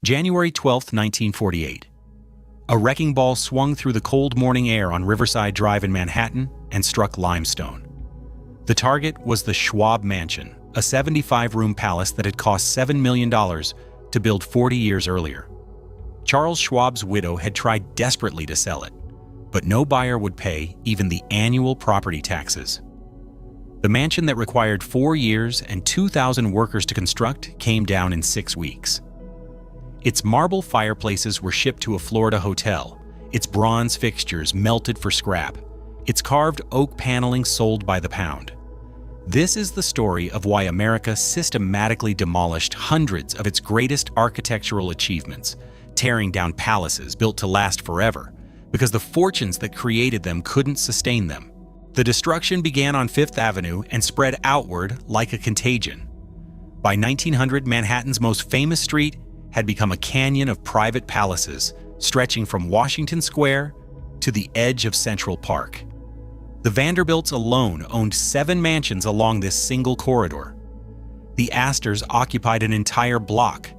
January 12, 1948. A wrecking ball swung through the cold morning air on Riverside Drive in Manhattan and struck limestone. The target was the Schwab Mansion, a 75-room palace that had cost $7 million to build 40 years earlier. Charles Schwab's widow had tried desperately to sell it, but no buyer would pay even the annual property taxes. The mansion that required 4 years and 2,000 workers to construct came down in 6 weeks. Its marble fireplaces were shipped to a Florida hotel, its bronze fixtures melted for scrap, its carved oak paneling sold by the pound. This is the story of why America systematically demolished hundreds of its greatest architectural achievements, tearing down palaces built to last forever, because the fortunes that created them couldn't sustain them. The destruction began on Fifth Avenue and spread outward like a contagion. By 1900, Manhattan's most famous street had become a canyon of private palaces, stretching from Washington Square to the edge of Central Park. The Vanderbilts alone owned 7 mansions along this single corridor. The Astors occupied an entire block.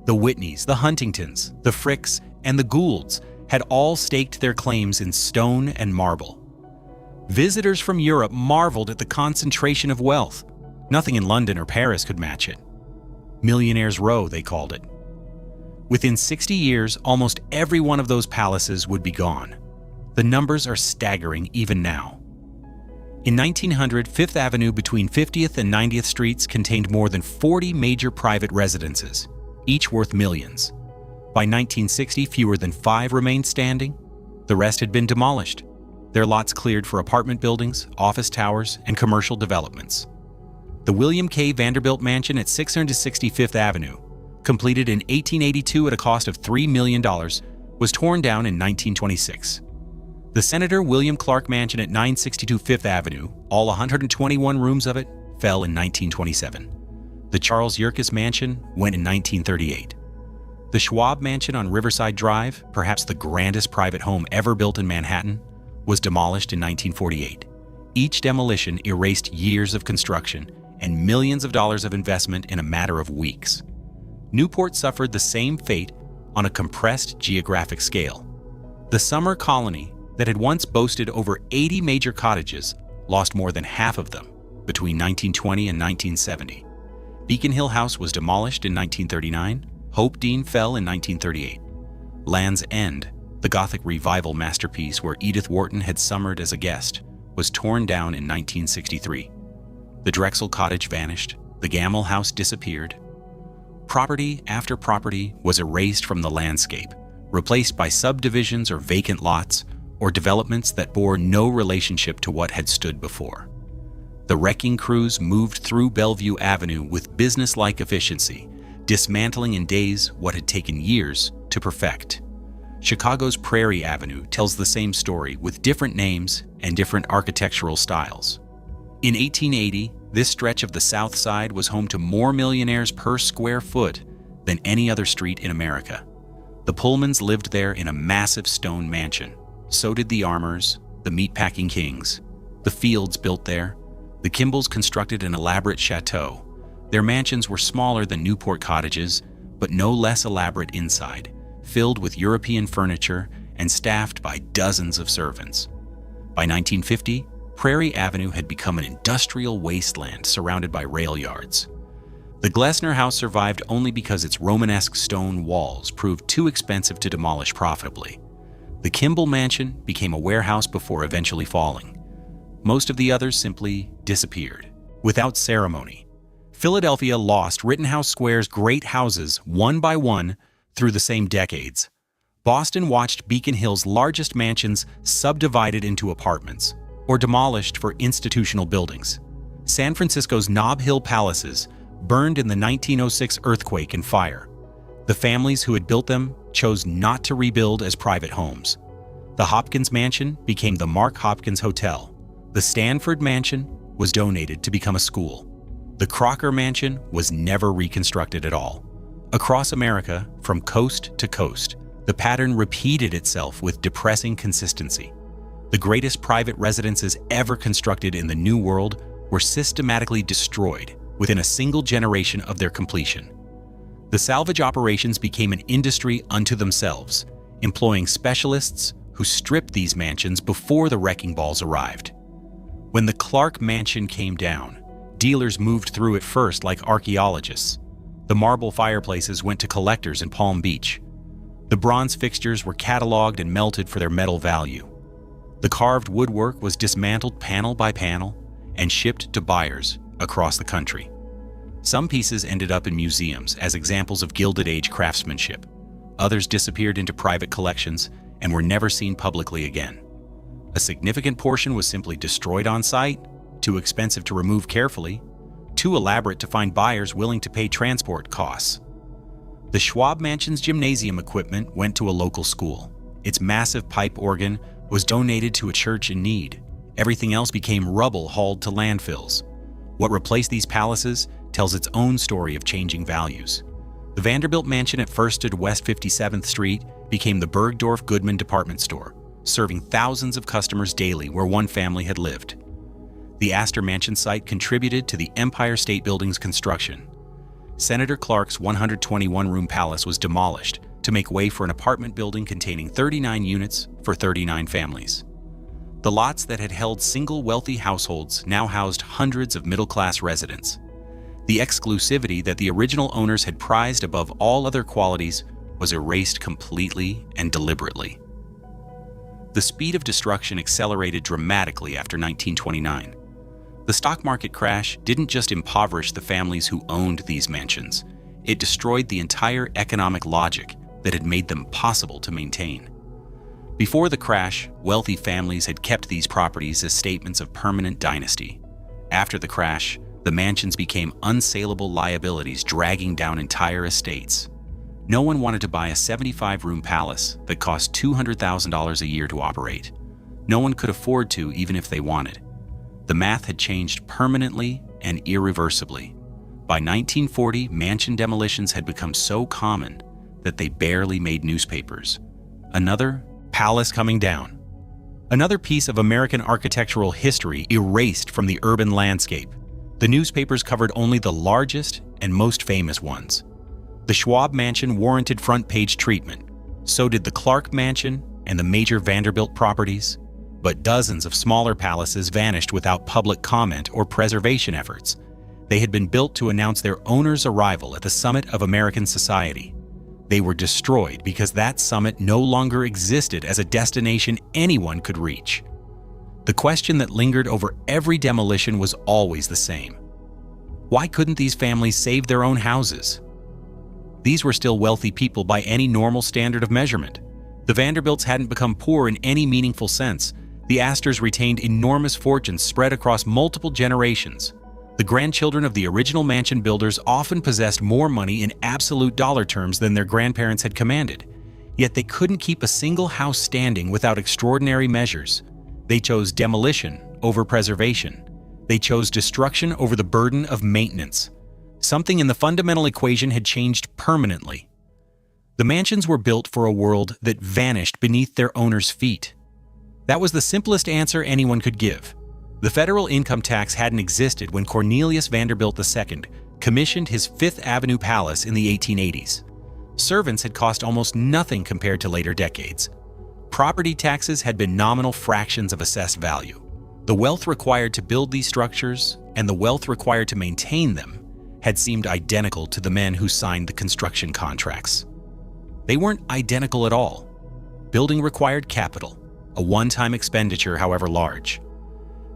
The Whitneys, the Huntingtons, the Fricks, and the Goulds had all staked their claims in stone and marble. Visitors from Europe marveled at the concentration of wealth. Nothing in London or Paris could match it. Millionaire's Row, they called it. Within 60 years, almost every one of those palaces would be gone. The numbers are staggering even now. In 1900, Fifth Avenue between 50th and 90th Streets contained more than 40 major private residences, each worth millions. By 1960, fewer than 5 remained standing. The rest had been demolished, their lots cleared for apartment buildings, office towers, and commercial developments. The William K. Vanderbilt Mansion at 660 Fifth Avenue, completed in 1882 at a cost of $3 million, was torn down in 1926. The Senator William Clark Mansion at 962 Fifth Avenue, all 121 rooms of it, fell in 1927. The Charles Yerkes Mansion went in 1938. The Schwab Mansion on Riverside Drive, perhaps the grandest private home ever built in Manhattan, was demolished in 1948. Each demolition erased years of construction and millions of dollars of investment in a matter of weeks. Newport suffered the same fate on a compressed geographic scale. The summer colony that had once boasted over 80 major cottages lost more than half of them between 1920 and 1970. Beacon Hill House was demolished in 1939. Hope Dean fell in 1938. Land's End, the Gothic revival masterpiece where Edith Wharton had summered as a guest, was torn down in 1963. The Drexel Cottage vanished. The Gamble House disappeared. Property after property was erased from the landscape, replaced by subdivisions or vacant lots, or developments that bore no relationship to what had stood before. The wrecking crews moved through Bellevue Avenue with business-like efficiency, dismantling in days what had taken years to perfect. Chicago's Prairie Avenue tells the same story with different names and different architectural styles. In 1880, this stretch of the South Side was home to more millionaires per square foot than any other street in America. The Pullmans lived there in a massive stone mansion. So did the Armours, the meatpacking kings. The Fields built there. The Kimballs constructed an elaborate chateau. Their mansions were smaller than Newport cottages, but no less elaborate inside, filled with European furniture and staffed by dozens of servants. By 1950, Prairie Avenue had become an industrial wasteland surrounded by rail yards. The Glessner House survived only because its Romanesque stone walls proved too expensive to demolish profitably. The Kimball Mansion became a warehouse before eventually falling. Most of the others simply disappeared, without ceremony. Philadelphia lost Rittenhouse Square's great houses one by one through the same decades. Boston watched Beacon Hill's largest mansions subdivided into apartments, or demolished for institutional buildings. San Francisco's Nob Hill Palaces burned in the 1906 earthquake and fire. The families who had built them chose not to rebuild as private homes. The Hopkins Mansion became the Mark Hopkins Hotel. The Stanford Mansion was donated to become a school. The Crocker Mansion was never reconstructed at all. Across America, from coast to coast, the pattern repeated itself with depressing consistency. The greatest private residences ever constructed in the New World were systematically destroyed within a single generation of their completion. The salvage operations became an industry unto themselves, employing specialists who stripped these mansions before the wrecking balls arrived. When the Clark Mansion came down, dealers moved through it first like archaeologists. The marble fireplaces went to collectors in Palm Beach. The bronze fixtures were cataloged and melted for their metal value. The carved woodwork was dismantled panel by panel and shipped to buyers across the country. Some pieces ended up in museums as examples of Gilded Age craftsmanship. Others disappeared into private collections and were never seen publicly again. A significant portion was simply destroyed on site, too expensive to remove carefully, too elaborate to find buyers willing to pay transport costs. The Schwab Mansion's gymnasium equipment went to a local school. Its massive pipe organ was donated to a church in need. Everything else became rubble hauled to landfills. What replaced these palaces tells its own story of changing values. The Vanderbilt Mansion at first stood West 57th Street became the Bergdorf Goodman department store, serving thousands of customers daily where one family had lived. The Astor Mansion site contributed to the Empire State Building's construction. Senator Clark's 121-room palace was demolished to make way for an apartment building containing 39 units for 39 families. The lots that had held single wealthy households now housed hundreds of middle-class residents. The exclusivity that the original owners had prized above all other qualities was erased completely and deliberately. The speed of destruction accelerated dramatically after 1929. The stock market crash didn't just impoverish the families who owned these mansions, it destroyed the entire economic logic that had made them possible to maintain. Before the crash, wealthy families had kept these properties as statements of permanent dynasty. After the crash, the mansions became unsaleable liabilities dragging down entire estates. No one wanted to buy a 75-room palace that cost $200,000 a year to operate. No one could afford to, even if they wanted. The math had changed permanently and irreversibly. By 1940, mansion demolitions had become so common that they barely made newspapers. Another palace coming down. Another piece of American architectural history erased from the urban landscape. The newspapers covered only the largest and most famous ones. The Schwab Mansion warranted front-page treatment. So did the Clark Mansion and the major Vanderbilt properties. But dozens of smaller palaces vanished without public comment or preservation efforts. They had been built to announce their owner's arrival at the summit of American society. They were destroyed because that summit no longer existed as a destination anyone could reach. The question that lingered over every demolition was always the same. Why couldn't these families save their own houses? These were still wealthy people by any normal standard of measurement. The Vanderbilts hadn't become poor in any meaningful sense. The Astors retained enormous fortunes spread across multiple generations. The grandchildren of the original mansion builders often possessed more money in absolute dollar terms than their grandparents had commanded. Yet they couldn't keep a single house standing without extraordinary measures. They chose demolition over preservation. They chose destruction over the burden of maintenance. Something in the fundamental equation had changed permanently. The mansions were built for a world that vanished beneath their owners' feet. That was the simplest answer anyone could give. The federal income tax hadn't existed when Cornelius Vanderbilt II commissioned his Fifth Avenue Palace in the 1880s. Servants had cost almost nothing compared to later decades. Property taxes had been nominal fractions of assessed value. The wealth required to build these structures and the wealth required to maintain them had seemed identical to the men who signed the construction contracts. They weren't identical at all. Building required capital, a one-time expenditure however large.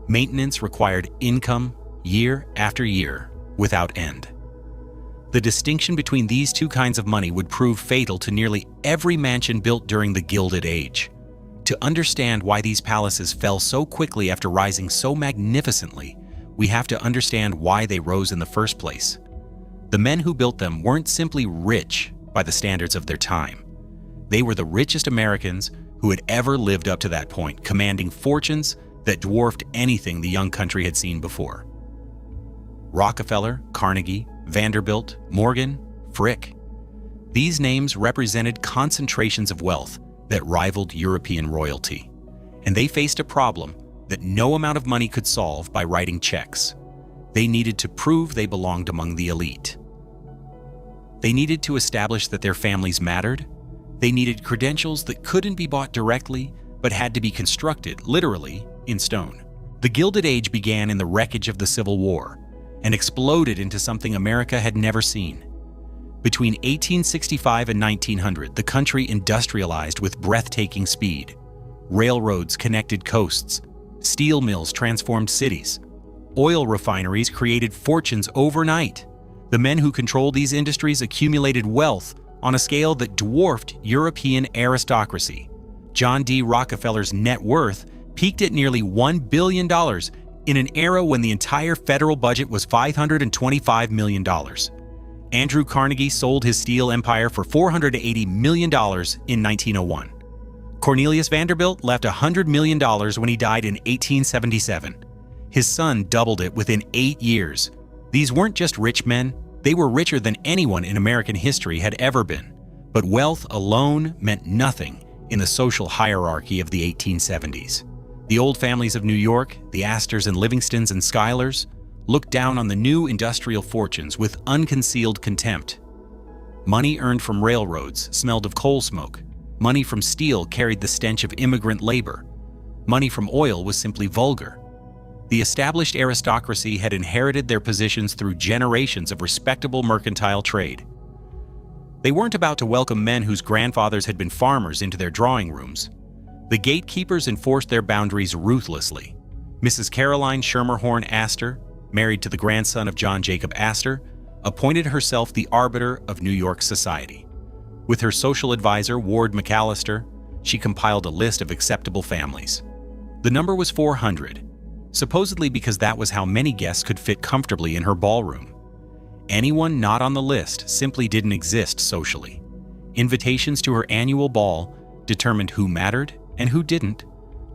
Maintenance required income year after year without end. The distinction between these two kinds of money would prove fatal to nearly every mansion built during the Gilded Age. To understand why these palaces fell so quickly after rising so magnificently, we have to understand why they rose in the first place. The men who built them weren't simply rich by the standards of their time. They were the richest Americans who had ever lived up to that point, commanding fortunes that dwarfed anything the young country had seen before. Rockefeller, Carnegie, Vanderbilt, Morgan, Frick. These names represented concentrations of wealth that rivaled European royalty, and they faced a problem that no amount of money could solve by writing checks. They needed to prove they belonged among the elite. They needed to establish that their families mattered. They needed credentials that couldn't be bought directly, but had to be constructed, literally, in stone. The Gilded Age began in the wreckage of the Civil War and exploded into something America had never seen. Between 1865 and 1900, the country industrialized with breathtaking speed. Railroads connected coasts. Steel mills transformed cities. Oil refineries created fortunes overnight. The men who controlled these industries accumulated wealth on a scale that dwarfed European aristocracy. John D. Rockefeller's net worth peaked at nearly $1 billion in an era when the entire federal budget was $525 million. Andrew Carnegie sold his steel empire for $480 million in 1901. Cornelius Vanderbilt left $100 million when he died in 1877. His son doubled it within 8 years. These weren't just rich men, they were richer than anyone in American history had ever been. But wealth alone meant nothing in the social hierarchy of the 1870s. The old families of New York, the Astors and Livingstons and Schuylers, looked down on the new industrial fortunes with unconcealed contempt. Money earned from railroads smelled of coal smoke. Money from steel carried the stench of immigrant labor. Money from oil was simply vulgar. The established aristocracy had inherited their positions through generations of respectable mercantile trade. They weren't about to welcome men whose grandfathers had been farmers into their drawing rooms. The gatekeepers enforced their boundaries ruthlessly. Mrs. Caroline Schermerhorn Astor, married to the grandson of John Jacob Astor, appointed herself the arbiter of New York society. With her social advisor, Ward McAllister, she compiled a list of acceptable families. The number was 400, supposedly because that was how many guests could fit comfortably in her ballroom. Anyone not on the list simply didn't exist socially. Invitations to her annual ball determined who mattered and who didn't.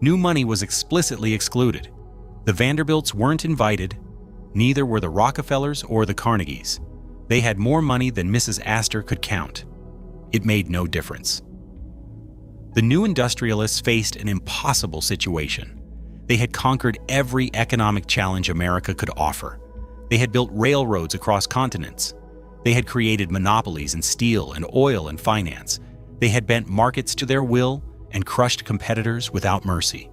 New money was explicitly excluded. The Vanderbilts weren't invited. Neither were the Rockefellers or the Carnegies. They had more money than Mrs. Astor could count. It made no difference. The new industrialists faced an impossible situation. They had conquered every economic challenge America could offer. They had built railroads across continents. They had created monopolies in steel and oil and finance. They had bent markets to their will and crushed competitors without mercy.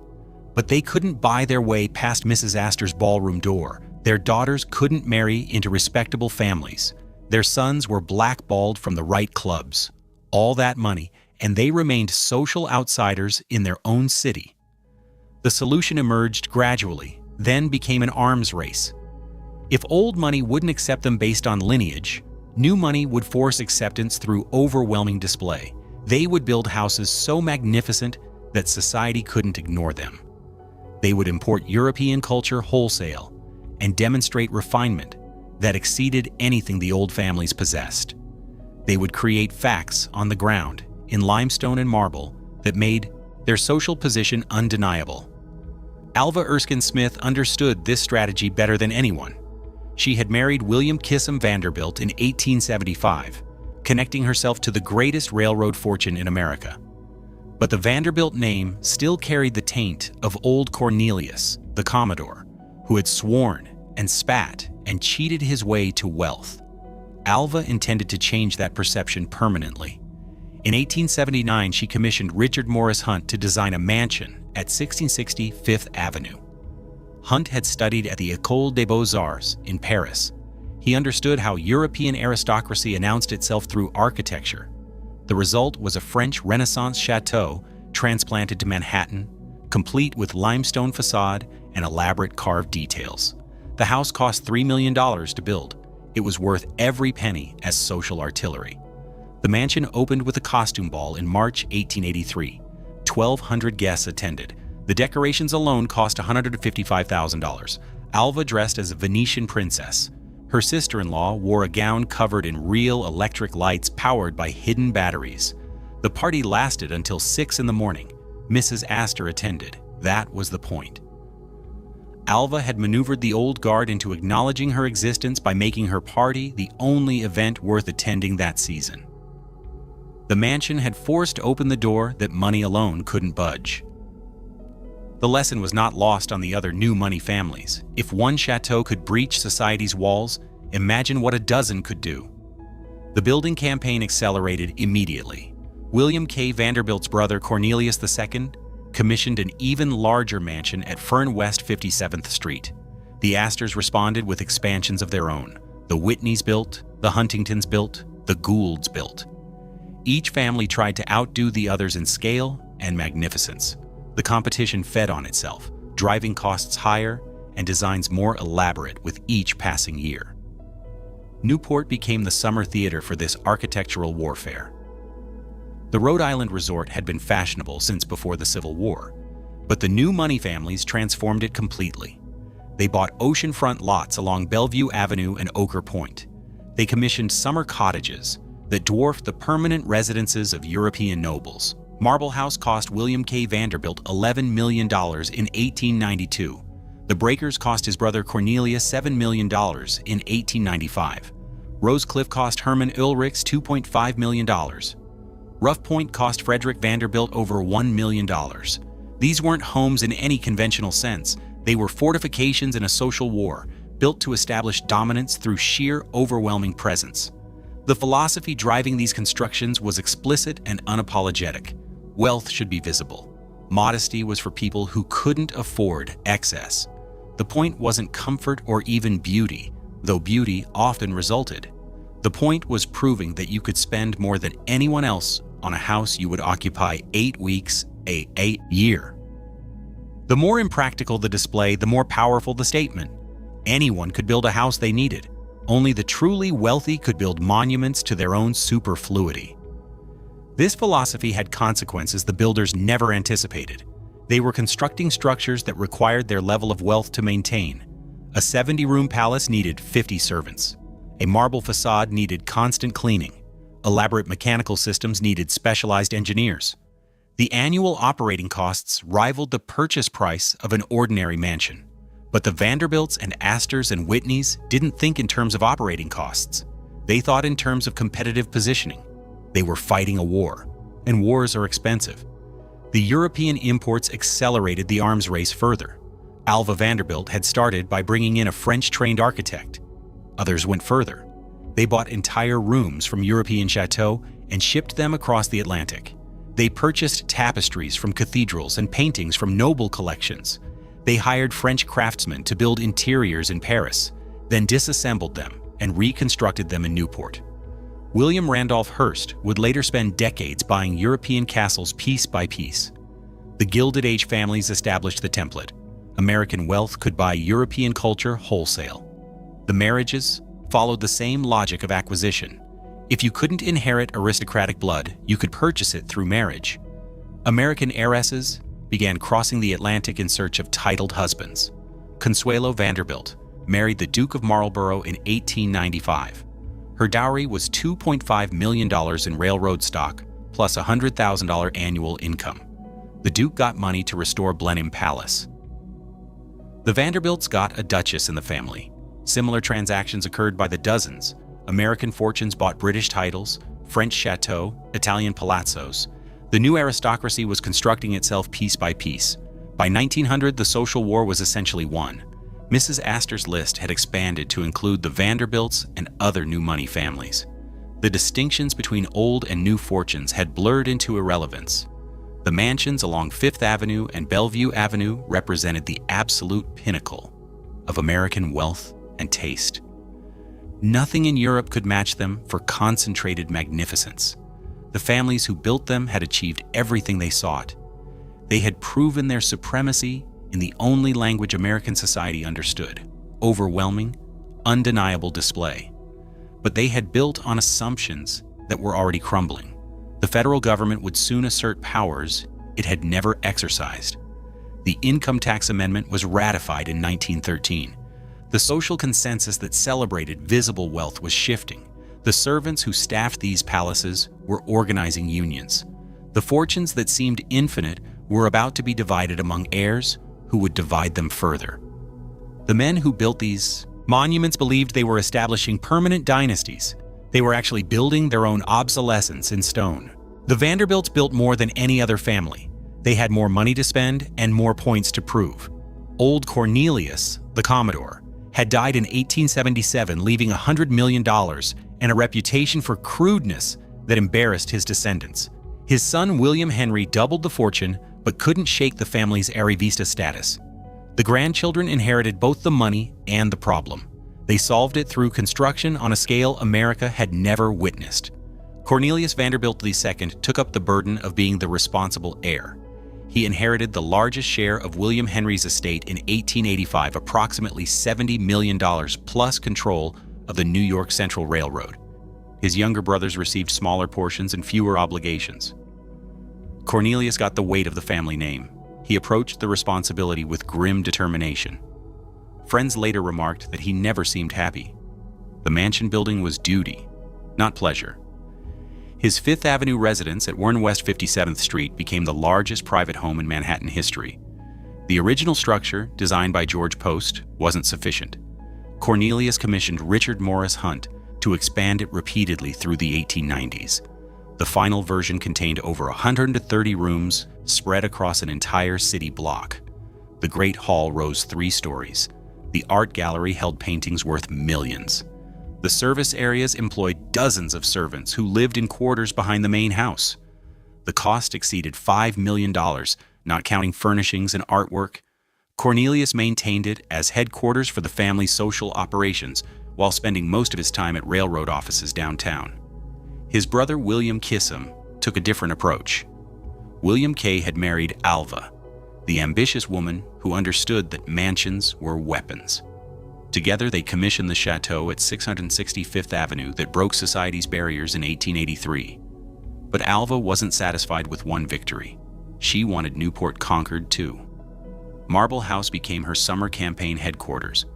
But they couldn't buy their way past Mrs. Astor's ballroom door. Their daughters couldn't marry into respectable families. Their sons were blackballed from the right clubs. All that money, and they remained social outsiders in their own city. The solution emerged gradually, then became an arms race. If old money wouldn't accept them based on lineage, new money would force acceptance through overwhelming display. They would build houses so magnificent that society couldn't ignore them. They would import European culture wholesale and demonstrate refinement that exceeded anything the old families possessed. They would create facts on the ground in limestone and marble that made their social position undeniable. Alva Erskine Smith understood this strategy better than anyone. She had married William Kissam Vanderbilt in 1875, connecting herself to the greatest railroad fortune in America. But the Vanderbilt name still carried the taint of old Cornelius, the Commodore, who had sworn and spat and cheated his way to wealth. Alva intended to change that perception permanently. In 1879, she commissioned Richard Morris Hunt to design a mansion at 1660 Fifth Avenue. Hunt had studied at the École des Beaux-Arts in Paris. He understood how European aristocracy announced itself through architecture. The result was a French Renaissance chateau transplanted to Manhattan, complete with limestone facade and elaborate carved details. The house cost $3 million to build. It was worth every penny as social artillery. The mansion opened with a costume ball in March 1883. 1,200 guests attended. The decorations alone cost $155,000. Alva dressed as a Venetian princess. Her sister-in-law wore a gown covered in real electric lights powered by hidden batteries. The party lasted until 6 in the morning. Mrs. Astor attended. That was the point. Alva had maneuvered the old guard into acknowledging her existence by making her party the only event worth attending that season. The mansion had forced open the door that money alone couldn't budge. The lesson was not lost on the other new money families. If one chateau could breach society's walls, imagine what a dozen could do. The building campaign accelerated immediately. William K. Vanderbilt's brother Cornelius II commissioned an even larger mansion at Fern West 57th Street. The Astors responded with expansions of their own. The Whitneys built, the Huntingtons built, the Goulds built. Each family tried to outdo the others in scale and magnificence. The competition fed on itself, driving costs higher and designs more elaborate with each passing year. Newport became the summer theater for this architectural warfare. The Rhode Island resort had been fashionable since before the Civil War, but the new money families transformed it completely. They bought oceanfront lots along Bellevue Avenue and Ochre Point. They commissioned summer cottages that dwarfed the permanent residences of European nobles. Marble House cost William K. Vanderbilt $11 million in 1892. The Breakers cost his brother Cornelius $7 million in 1895. Rosecliff cost Herman Ulrichs $2.5 million. Rough Point cost Frederick Vanderbilt over $1 million. These weren't homes in any conventional sense. They were fortifications in a social war, built to establish dominance through sheer, overwhelming presence. The philosophy driving these constructions was explicit and unapologetic. Wealth should be visible. Modesty was for people who couldn't afford excess. The point wasn't comfort or even beauty, though beauty often resulted. The point was proving that you could spend more than anyone else on a house you would occupy 8 weeks, a year. The more impractical the display, the more powerful the statement. Anyone could build a house they needed. Only the truly wealthy could build monuments to their own superfluity. This philosophy had consequences the builders never anticipated. They were constructing structures that required their level of wealth to maintain. A 70-room palace needed 50 servants. A marble facade needed constant cleaning. Elaborate mechanical systems needed specialized engineers. The annual operating costs rivaled the purchase price of an ordinary mansion. But the Vanderbilts and Astors and Whitneys didn't think in terms of operating costs. They thought in terms of competitive positioning. They were fighting a war, and wars are expensive. The European imports accelerated the arms race further. Alva Vanderbilt had started by bringing in a French-trained architect. Others went further. They bought entire rooms from European chateaux and shipped them across the Atlantic. They purchased tapestries from cathedrals and paintings from noble collections. They hired French craftsmen to build interiors in Paris, then disassembled them and reconstructed them in Newport. William Randolph Hearst would later spend decades buying European castles piece by piece. The Gilded Age families established the template. American wealth could buy European culture wholesale. The marriages followed the same logic of acquisition. If you couldn't inherit aristocratic blood, you could purchase it through marriage. American heiresses began crossing the Atlantic in search of titled husbands. Consuelo Vanderbilt married the Duke of Marlborough in 1895. Her dowry was $2.5 million in railroad stock, plus $100,000 annual income. The Duke got money to restore Blenheim Palace. The Vanderbilts got a duchess in the family. Similar transactions occurred by the dozens. American fortunes bought British titles, French chateaux, Italian palazzos. The new aristocracy was constructing itself piece by piece. By 1900, the social war was essentially won. Mrs. Astor's list had expanded to include the Vanderbilts and other new money families. The distinctions between old and new fortunes had blurred into irrelevance. The mansions along Fifth Avenue and Bellevue Avenue represented the absolute pinnacle of American wealth and taste. Nothing in Europe could match them for concentrated magnificence. The families who built them had achieved everything they sought. They had proven their supremacy in the only language American society understood: overwhelming, undeniable display. But they had built on assumptions that were already crumbling. The federal government would soon assert powers it had never exercised. The Income Tax Amendment was ratified in 1913. The social consensus that celebrated visible wealth was shifting. The servants who staffed these palaces were organizing unions. The fortunes that seemed infinite were about to be divided among heirs who would divide them further. The men who built these monuments believed they were establishing permanent dynasties. They were actually building their own obsolescence in stone. The Vanderbilts built more than any other family. They had more money to spend and more points to prove. Old Cornelius, the Commodore, had died in 1877, leaving $100 million and a reputation for crudeness that embarrassed his descendants. His son William Henry doubled the fortune but couldn't shake the family's arrivista status. The grandchildren inherited both the money and the problem. They solved it through construction on a scale America had never witnessed. Cornelius Vanderbilt II took up the burden of being the responsible heir. He inherited the largest share of William Henry's estate in 1885, approximately $70 million, plus control of the New York Central Railroad. His younger brothers received smaller portions and fewer obligations. Cornelius got the weight of the family name. He approached the responsibility with grim determination. Friends later remarked that he never seemed happy. The mansion building was duty, not pleasure. His Fifth Avenue residence at Warren West 57th Street became the largest private home in Manhattan history. The original structure, designed by George Post, wasn't sufficient. Cornelius commissioned Richard Morris Hunt to expand it repeatedly through the 1890s. The final version contained over 130 rooms spread across an entire city block. The Great Hall rose 3 stories. The art gallery held paintings worth millions. The service areas employed dozens of servants who lived in quarters behind the main house. The cost exceeded $5 million, not counting furnishings and artwork. Cornelius maintained it as headquarters for the family's social operations while spending most of his time at railroad offices downtown. His brother William Kissam took a different approach. William K. had married Alva, the ambitious woman who understood that mansions were weapons. Together, they commissioned the chateau at 665th Avenue that broke society's barriers in 1883. But Alva wasn't satisfied with one victory. She wanted Newport conquered too. Marble House became her summer campaign headquarters.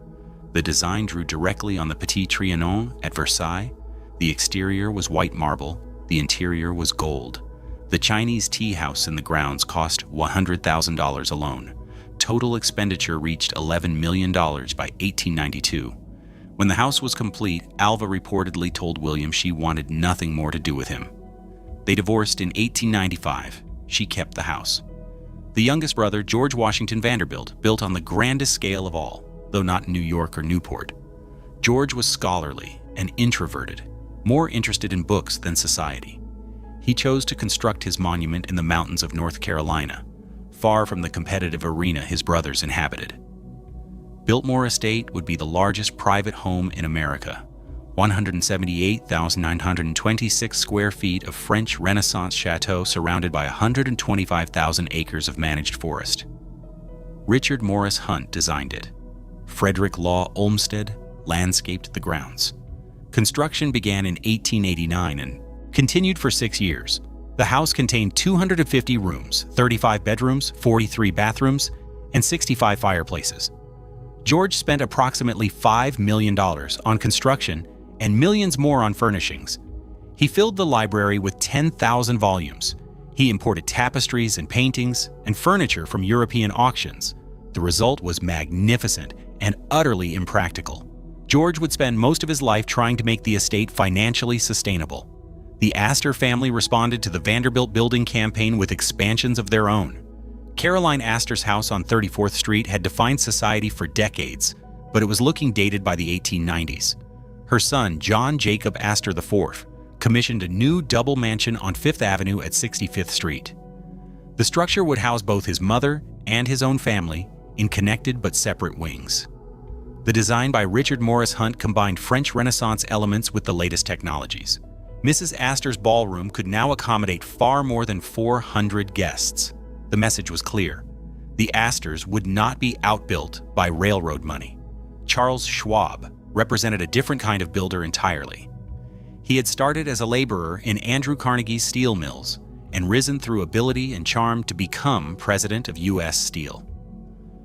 The design drew directly on the Petit Trianon at Versailles. The exterior was white marble, the interior was gold. The Chinese tea house in the grounds cost $100,000 alone. Total expenditure reached $11 million by 1892. When the house was complete, Alva reportedly told William she wanted nothing more to do with him. They divorced in 1895. She kept the house. The youngest brother, George Washington Vanderbilt, built on the grandest scale of all, though not in New York or Newport. George was scholarly and introverted, more interested in books than society. He chose to construct his monument in the mountains of North Carolina, far from the competitive arena his brothers inhabited. Biltmore Estate would be the largest private home in America, 178,926 square feet of French Renaissance chateau surrounded by 125,000 acres of managed forest. Richard Morris Hunt designed it. Frederick Law Olmsted landscaped the grounds. Construction began in 1889 and continued for 6 years. The house contained 250 rooms, 35 bedrooms, 43 bathrooms, and 65 fireplaces. George spent approximately $5 million on construction and millions more on furnishings. He filled the library with 10,000 volumes. He imported tapestries and paintings and furniture from European auctions. The result was magnificent and utterly impractical. George would spend most of his life trying to make the estate financially sustainable. The Astor family responded to the Vanderbilt building campaign with expansions of their own. Caroline Astor's house on 34th Street had defined society for decades, but it was looking dated by the 1890s. Her son, John Jacob Astor IV, commissioned a new double mansion on 5th Avenue at 65th Street. The structure would house both his mother and his own family in connected but separate wings. The design by Richard Morris Hunt combined French Renaissance elements with the latest technologies. Mrs. Astor's ballroom could now accommodate far more than 400 guests. The message was clear. The Astors would not be outbuilt by railroad money. Charles Schwab represented a different kind of builder entirely. He had started as a laborer in Andrew Carnegie's steel mills and risen through ability and charm to become president of U.S. Steel.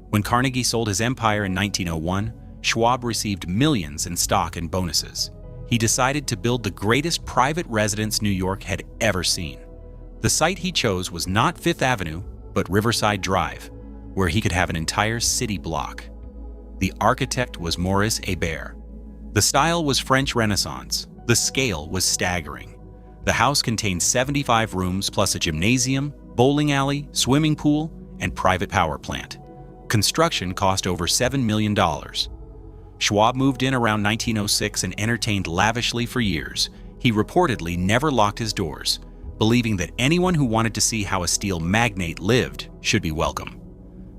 When Carnegie sold his empire in 1901, Schwab received millions in stock and bonuses. He decided to build the greatest private residence New York had ever seen. The site he chose was not Fifth Avenue, but Riverside Drive, where he could have an entire city block. The architect was Maurice Hébert. The style was French Renaissance. The scale was staggering. The house contained 75 rooms plus a gymnasium, bowling alley, swimming pool, and private power plant. Construction cost over $7 million. Schwab moved in around 1906 and entertained lavishly for years. He reportedly never locked his doors, believing that anyone who wanted to see how a steel magnate lived should be welcome.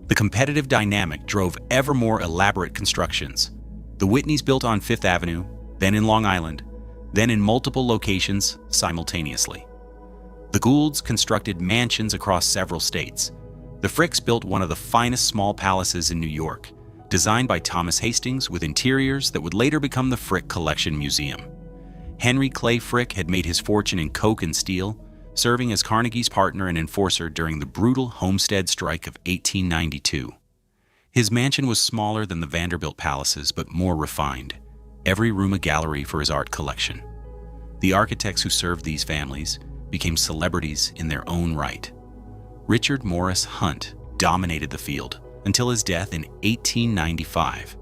The competitive dynamic drove ever more elaborate constructions. The Whitneys built on Fifth Avenue, then in Long Island, then in multiple locations simultaneously. The Goulds constructed mansions across several states. The Fricks built one of the finest small palaces in New York, designed by Thomas Hastings with interiors that would later become the Frick Collection Museum. Henry Clay Frick had made his fortune in coke and steel, serving as Carnegie's partner and enforcer during the brutal Homestead Strike of 1892. His mansion was smaller than the Vanderbilt palaces, but more refined, every room a gallery for his art collection. The architects who served these families became celebrities in their own right. Richard Morris Hunt dominated the field until his death in 1895.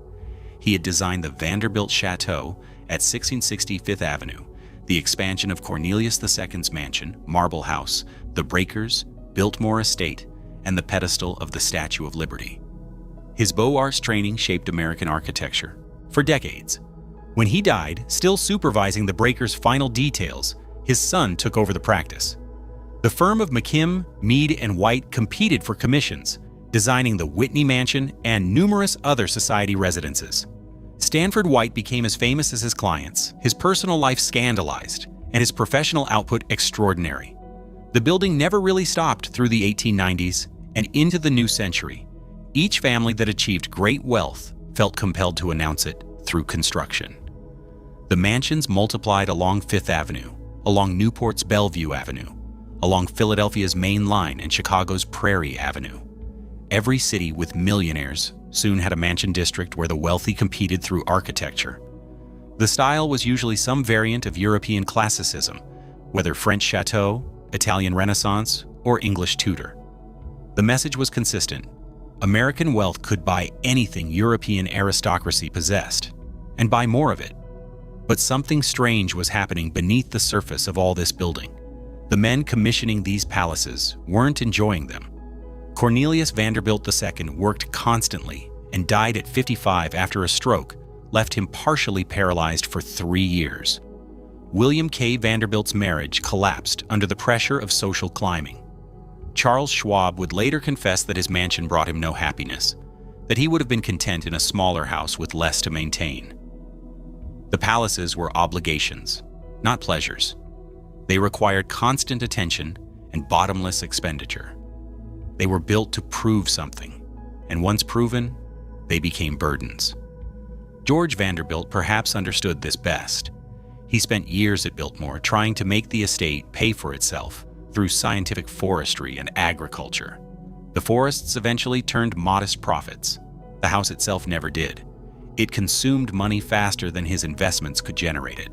He had designed the Vanderbilt Chateau at 1660 Fifth Avenue, the expansion of Cornelius II's mansion, Marble House, the Breakers, Biltmore Estate, and the pedestal of the Statue of Liberty. His Beaux-Arts training shaped American architecture for decades. When he died, still supervising the Breakers' final details, his son took over the practice. The firm of McKim, Mead, and White competed for commissions, designing the Whitney Mansion and numerous other society residences. Stanford White became as famous as his clients, his personal life scandalized, and his professional output extraordinary. The building never really stopped through the 1890s and into the new century. Each family that achieved great wealth felt compelled to announce it through construction. The mansions multiplied along Fifth Avenue, along Newport's Bellevue Avenue, along Philadelphia's Main Line and Chicago's Prairie Avenue. Every city with millionaires soon had a mansion district where the wealthy competed through architecture. The style was usually some variant of European classicism, whether French Chateau, Italian Renaissance, or English Tudor. The message was consistent. American wealth could buy anything European aristocracy possessed, and buy more of it. But something strange was happening beneath the surface of all this building. The men commissioning these palaces weren't enjoying them. Cornelius Vanderbilt II worked constantly and died at 55 after a stroke left him partially paralyzed for 3 years. William K. Vanderbilt's marriage collapsed under the pressure of social climbing. Charles Schwab would later confess that his mansion brought him no happiness, that he would have been content in a smaller house with less to maintain. The palaces were obligations, not pleasures. They required constant attention and bottomless expenditure. They were built to prove something, and once proven, they became burdens. George Vanderbilt perhaps understood this best. He spent years at Biltmore trying to make the estate pay for itself through scientific forestry and agriculture. The forests eventually turned modest profits. The house itself never did. It consumed money faster than his investments could generate it.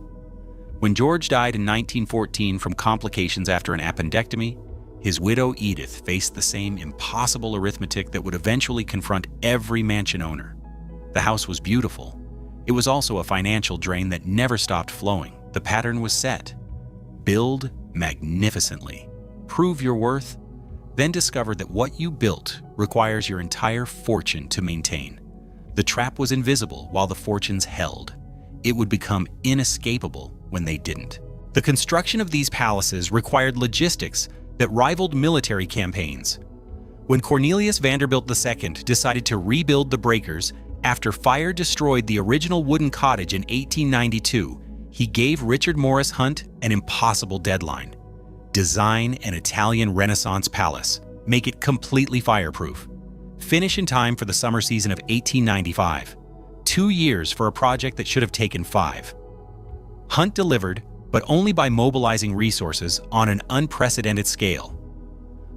When George died in 1914 from complications after an appendectomy, his widow Edith faced the same impossible arithmetic that would eventually confront every mansion owner. The house was beautiful. It was also a financial drain that never stopped flowing. The pattern was set. Build magnificently. Prove your worth, then discover that what you built requires your entire fortune to maintain. The trap was invisible while the fortunes held. It would become inescapable when they didn't. The construction of these palaces required logistics that rivaled military campaigns. When Cornelius Vanderbilt II decided to rebuild the breakers after fire destroyed the original wooden cottage in 1892, he gave Richard Morris Hunt an impossible deadline: design an Italian Renaissance palace, make it completely fireproof, finish in time for the summer season of 1895. 2 years for a project that should have taken 5. Hunt delivered, but only by mobilizing resources on an unprecedented scale.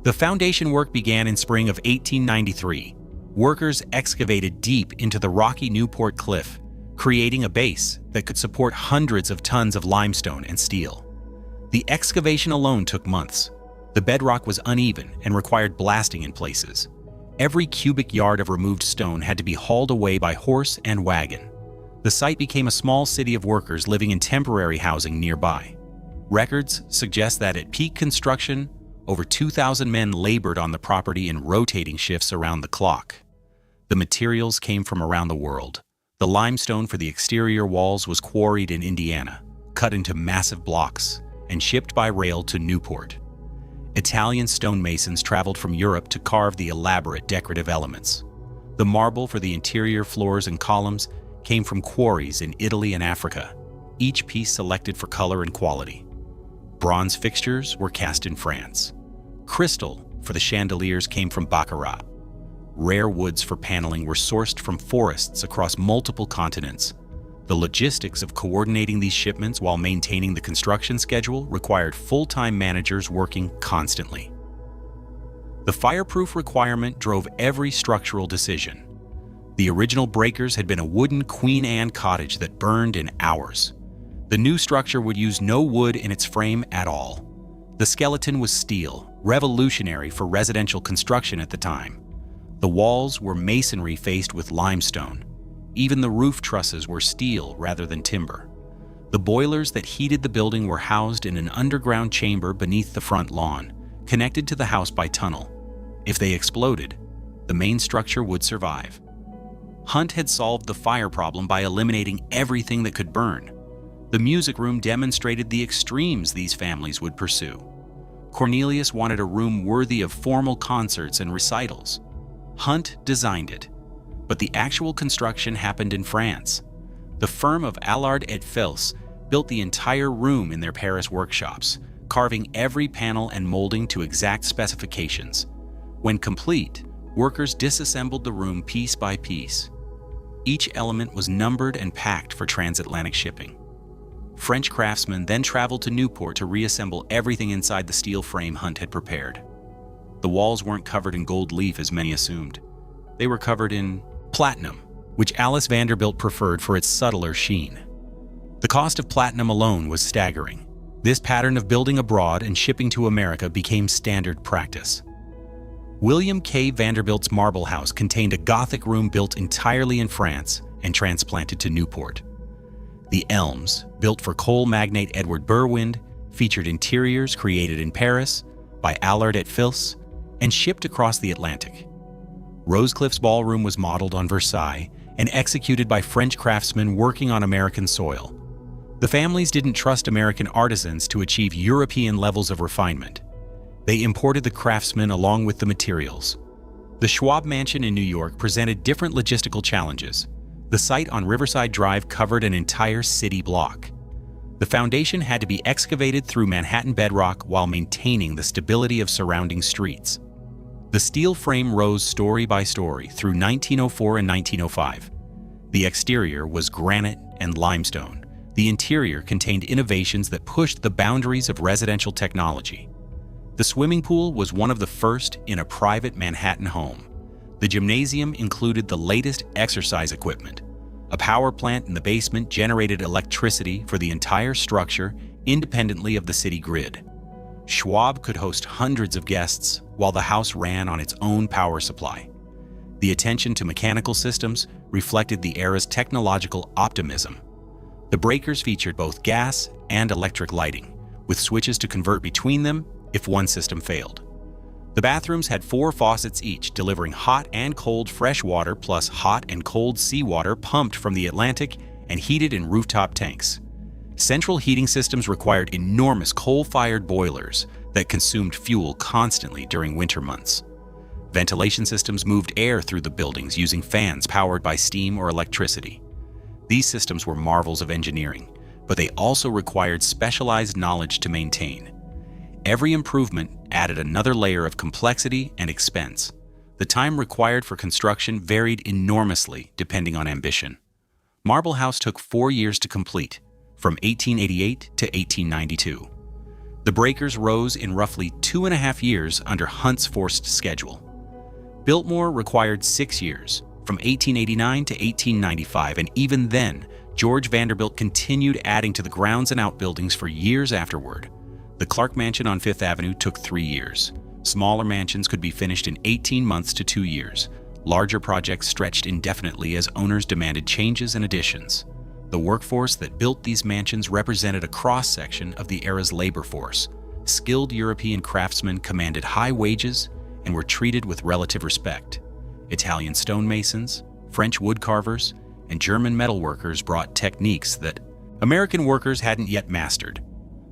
The foundation work began in spring of 1893. Workers excavated deep into the rocky Newport Cliff, creating a base that could support hundreds of tons of limestone and steel. The excavation alone took months. The bedrock was uneven and required blasting in places. Every cubic yard of removed stone had to be hauled away by horse and wagon. The site became a small city of workers living in temporary housing nearby. Records suggest that at peak construction, over 2,000 men labored on the property in rotating shifts around the clock. The materials came from around the world: The limestone for the exterior walls was quarried in Indiana, cut into massive blocks, and shipped by rail to Newport. Italian stonemasons traveled from Europe to carve the elaborate decorative elements. The marble for the interior floors and columns came from quarries in Italy and Africa, each piece selected for color and quality. Bronze fixtures were cast in France. Crystal for the chandeliers came from Baccarat. Rare woods for paneling were sourced from forests across multiple continents. The logistics of coordinating these shipments while maintaining the construction schedule required full-time managers working constantly. The fireproof requirement drove every structural decision. The original breakers had been a wooden Queen Anne cottage that burned in hours. The new structure would use no wood in its frame at all. The skeleton was steel, revolutionary for residential construction at the time. The walls were masonry faced with limestone. Even the roof trusses were steel rather than timber. The boilers that heated the building were housed in an underground chamber beneath the front lawn, connected to the house by tunnel. If they exploded, the main structure would survive. Hunt had solved the fire problem by eliminating everything that could burn. The music room demonstrated the extremes these families would pursue. Cornelius wanted a room worthy of formal concerts and recitals. Hunt designed it, but the actual construction happened in France. The firm of Allard et Fils built the entire room in their Paris workshops, carving every panel and molding to exact specifications. When complete, workers disassembled the room piece by piece. Each element was numbered and packed for transatlantic shipping. French craftsmen then traveled to Newport to reassemble everything inside the steel frame Hunt had prepared. The walls weren't covered in gold leaf as many assumed. They were covered in platinum, which Alice Vanderbilt preferred for its subtler sheen. The cost of platinum alone was staggering. This pattern of building abroad and shipping to America became standard practice. William K. Vanderbilt's marble house contained a Gothic room built entirely in France and transplanted to Newport. The Elms, built for coal magnate Edward Berwind, featured interiors created in Paris by Allard et Fils and shipped across the Atlantic. Rosecliffe's ballroom was modeled on Versailles and executed by French craftsmen working on American soil. The families didn't trust American artisans to achieve European levels of refinement. They imported the craftsmen along with the materials. The Schwab Mansion in New York presented different logistical challenges. The site on Riverside Drive covered an entire city block. The foundation had to be excavated through Manhattan bedrock while maintaining the stability of surrounding streets. The steel frame rose story by story through 1904 and 1905. The exterior was granite and limestone. The interior contained innovations that pushed the boundaries of residential technology. The swimming pool was one of the first in a private Manhattan home. The gymnasium included the latest exercise equipment. A power plant in the basement generated electricity for the entire structure independently of the city grid. Schwab could host hundreds of guests while the house ran on its own power supply. The attention to mechanical systems reflected the era's technological optimism. The breakers featured both gas and electric lighting, with switches to convert between them if one system failed. The bathrooms had 4 faucets each, delivering hot and cold fresh water plus hot and cold seawater pumped from the Atlantic and heated in rooftop tanks. Central heating systems required enormous coal-fired boilers that consumed fuel constantly during winter months. Ventilation systems moved air through the buildings using fans powered by steam or electricity. These systems were marvels of engineering, but they also required specialized knowledge to maintain. Every improvement added another layer of complexity and expense. The time required for construction varied enormously depending on ambition. Marble House took 4 years to complete, from 1888 to 1892. The breakers rose in roughly 2.5 years under Hunt's forced schedule. Biltmore required 6 years, from 1889 to 1895, and even then, George Vanderbilt continued adding to the grounds and outbuildings for years afterward. The Clark Mansion on Fifth Avenue took 3 years. Smaller mansions could be finished in 18 months to 2 years. Larger projects stretched indefinitely as owners demanded changes and additions. The workforce that built these mansions represented a cross-section of the era's labor force. Skilled European craftsmen commanded high wages and were treated with relative respect. Italian stonemasons, French woodcarvers, and German metalworkers brought techniques that American workers hadn't yet mastered.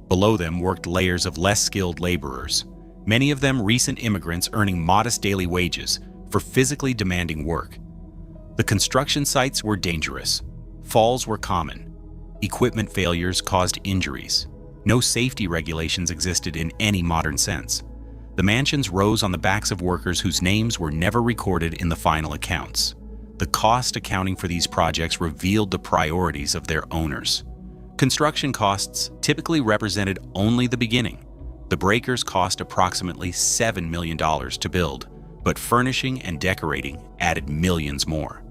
Below them worked layers of less skilled laborers, many of them recent immigrants earning modest daily wages for physically demanding work. The construction sites were dangerous. Falls were common. Equipment failures caused injuries. No safety regulations existed in any modern sense. The mansions rose on the backs of workers whose names were never recorded in the final accounts. The cost accounting for these projects revealed the priorities of their owners. Construction costs typically represented only the beginning. The breakers cost approximately $7 million to build, but furnishing and decorating added millions more.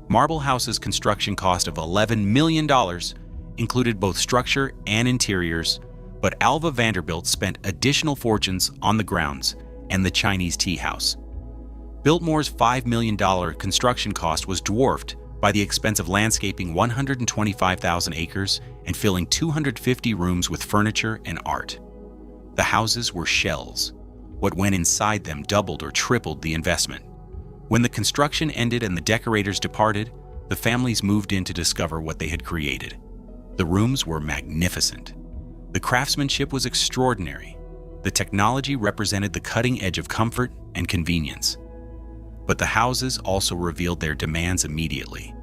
Marble House's construction cost of $11 million included both structure and interiors, but Alva Vanderbilt spent additional fortunes on the grounds and the Chinese tea house. Biltmore's $5 million construction cost was dwarfed by the expense of landscaping 125,000 acres and filling 250 rooms with furniture and art. The houses were shells. What went inside them doubled or tripled the investment. When the construction ended and the decorators departed, the families moved in to discover what they had created. The rooms were magnificent. The craftsmanship was extraordinary. The technology represented the cutting edge of comfort and convenience. But the houses also revealed their demands immediately.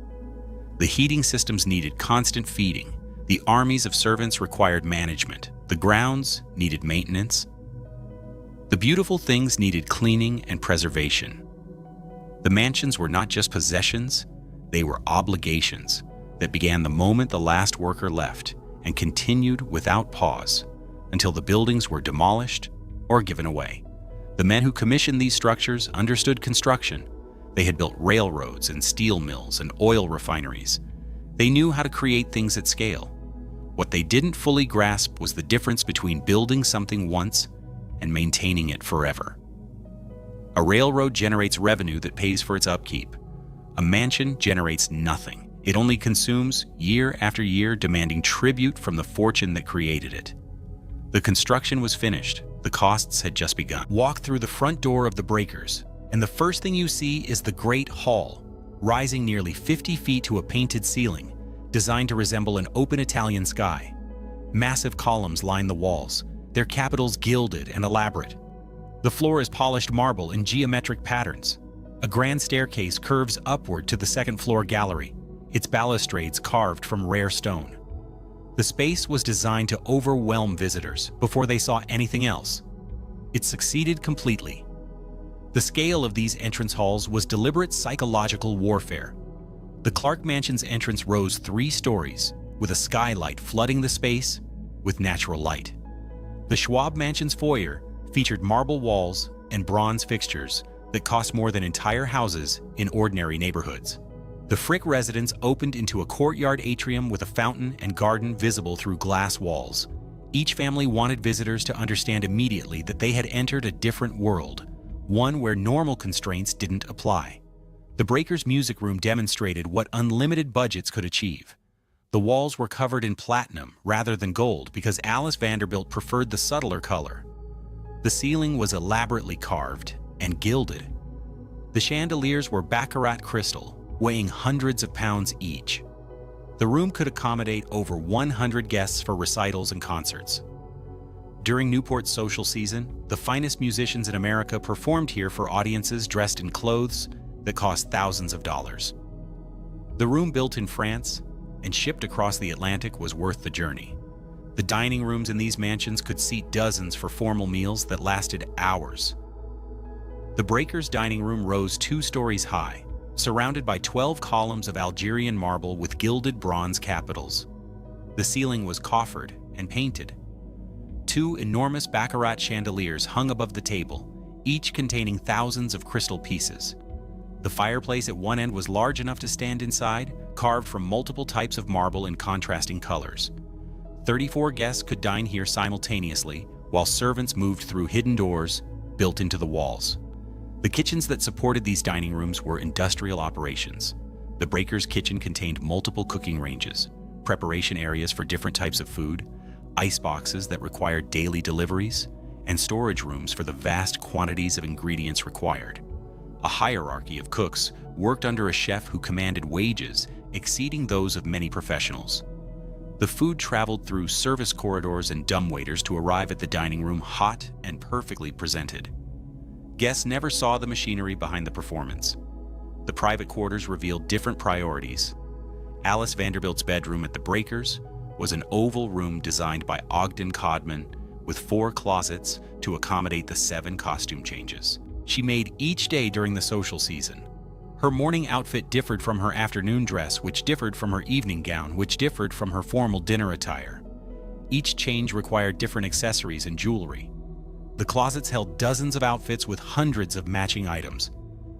The heating systems needed constant feeding. The armies of servants required management. The grounds needed maintenance. The beautiful things needed cleaning and preservation. The mansions were not just possessions, they were obligations that began the moment the last worker left and continued without pause until the buildings were demolished or given away. The men who commissioned these structures understood construction. They had built railroads and steel mills and oil refineries. They knew how to create things at scale. What they didn't fully grasp was the difference between building something once and maintaining it forever. A railroad generates revenue that pays for its upkeep. A mansion generates nothing. It only consumes year after year, demanding tribute from the fortune that created it. The construction was finished. The costs had just begun. Walk through the front door of the breakers, and the first thing you see is the Great Hall, rising nearly 50 feet to a painted ceiling, designed to resemble an open Italian sky. Massive columns line the walls, their capitals gilded and elaborate. The floor is polished marble in geometric patterns. A grand staircase curves upward to the second-floor gallery, its balustrades carved from rare stone. The space was designed to overwhelm visitors before they saw anything else. It succeeded completely. The scale of these entrance halls was deliberate psychological warfare. The Clark Mansion's entrance rose 3 stories, with a skylight flooding the space with natural light. The Schwab Mansion's foyer featured marble walls and bronze fixtures that cost more than entire houses in ordinary neighborhoods. The Frick residence opened into a courtyard atrium with a fountain and garden visible through glass walls. Each family wanted visitors to understand immediately that they had entered a different world, one where normal constraints didn't apply. The Breakers' music room demonstrated what unlimited budgets could achieve. The walls were covered in platinum rather than gold because Alice Vanderbilt preferred the subtler color. The ceiling was elaborately carved and gilded. The chandeliers were baccarat crystal, weighing hundreds of pounds each. The room could accommodate over 100 guests for recitals and concerts. During Newport's social season, the finest musicians in America performed here for audiences dressed in clothes that cost thousands of dollars. The room, built in France and shipped across the Atlantic, was worth the journey. The dining rooms in these mansions could seat dozens for formal meals that lasted hours. The Breakers' dining room rose 2 stories high, surrounded by 12 columns of Algerian marble with gilded bronze capitals. The ceiling was coffered and painted. 2 enormous baccarat chandeliers hung above the table, each containing thousands of crystal pieces. The fireplace at one end was large enough to stand inside, carved from multiple types of marble in contrasting colors. 34 guests could dine here simultaneously, while servants moved through hidden doors built into the walls. The kitchens that supported these dining rooms were industrial operations. The Breakers' kitchen contained multiple cooking ranges, preparation areas for different types of food, ice boxes that required daily deliveries, and storage rooms for the vast quantities of ingredients required. A hierarchy of cooks worked under a chef who commanded wages exceeding those of many professionals. The food traveled through service corridors and dumbwaiters to arrive at the dining room hot and perfectly presented. Guests never saw the machinery behind the performance. The private quarters revealed different priorities. Alice Vanderbilt's bedroom at the Breakers was an oval room designed by Ogden Codman with 4 closets to accommodate the 7 costume changes she made each day during the social season. Her morning outfit differed from her afternoon dress, which differed from her evening gown, which differed from her formal dinner attire. Each change required different accessories and jewelry. The closets held dozens of outfits with hundreds of matching items.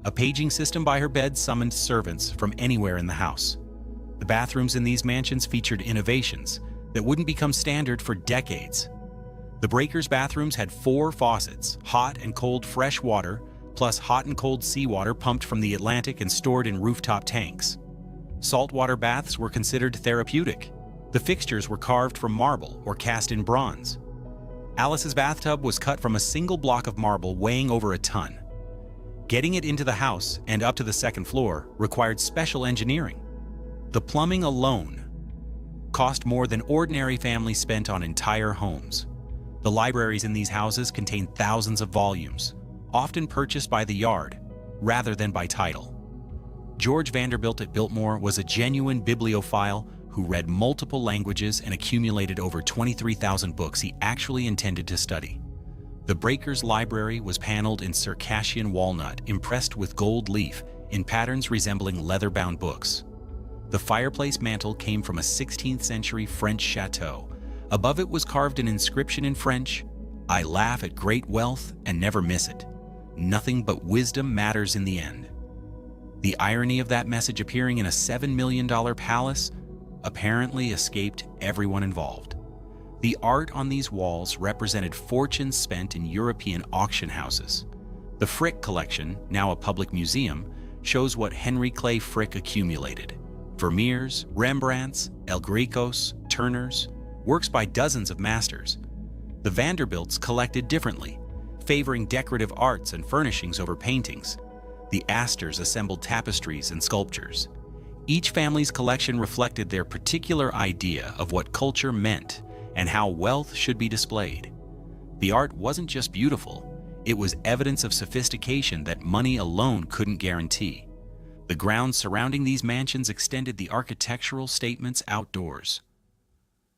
A paging system by her bed summoned servants from anywhere in the house. The bathrooms in these mansions featured innovations that wouldn't become standard for decades. The Breakers' bathrooms had 4 faucets, hot and cold fresh water, plus hot and cold seawater pumped from the Atlantic and stored in rooftop tanks. Saltwater baths were considered therapeutic. The fixtures were carved from marble or cast in bronze. Alice's bathtub was cut from a single block of marble weighing over a ton. Getting it into the house and up to the 2nd floor required special engineering. The plumbing alone cost more than ordinary families spent on entire homes. The libraries in these houses contained thousands of volumes, often purchased by the yard rather than by title. George Vanderbilt at Biltmore was a genuine bibliophile who read multiple languages and accumulated over 23,000 books he actually intended to study. The Breakers' library was paneled in Circassian walnut, impressed with gold leaf in patterns resembling leather-bound books. The fireplace mantel came from a 16th century French chateau. Above it was carved an inscription in French, "I laugh at great wealth and never miss it. Nothing but wisdom matters in the end." The irony of that message appearing in a $7 million palace apparently escaped everyone involved. The art on these walls represented fortunes spent in European auction houses. The Frick collection, now a public museum, shows what Henry Clay Frick accumulated: Vermeers, Rembrandts, El Gricos, Turners, works by dozens of masters. The Vanderbilts collected differently, favoring decorative arts and furnishings over paintings. The Astors assembled tapestries and sculptures. Each family's collection reflected their particular idea of what culture meant and how wealth should be displayed. The art wasn't just beautiful, it was evidence of sophistication that money alone couldn't guarantee. The grounds surrounding these mansions extended the architectural statements outdoors.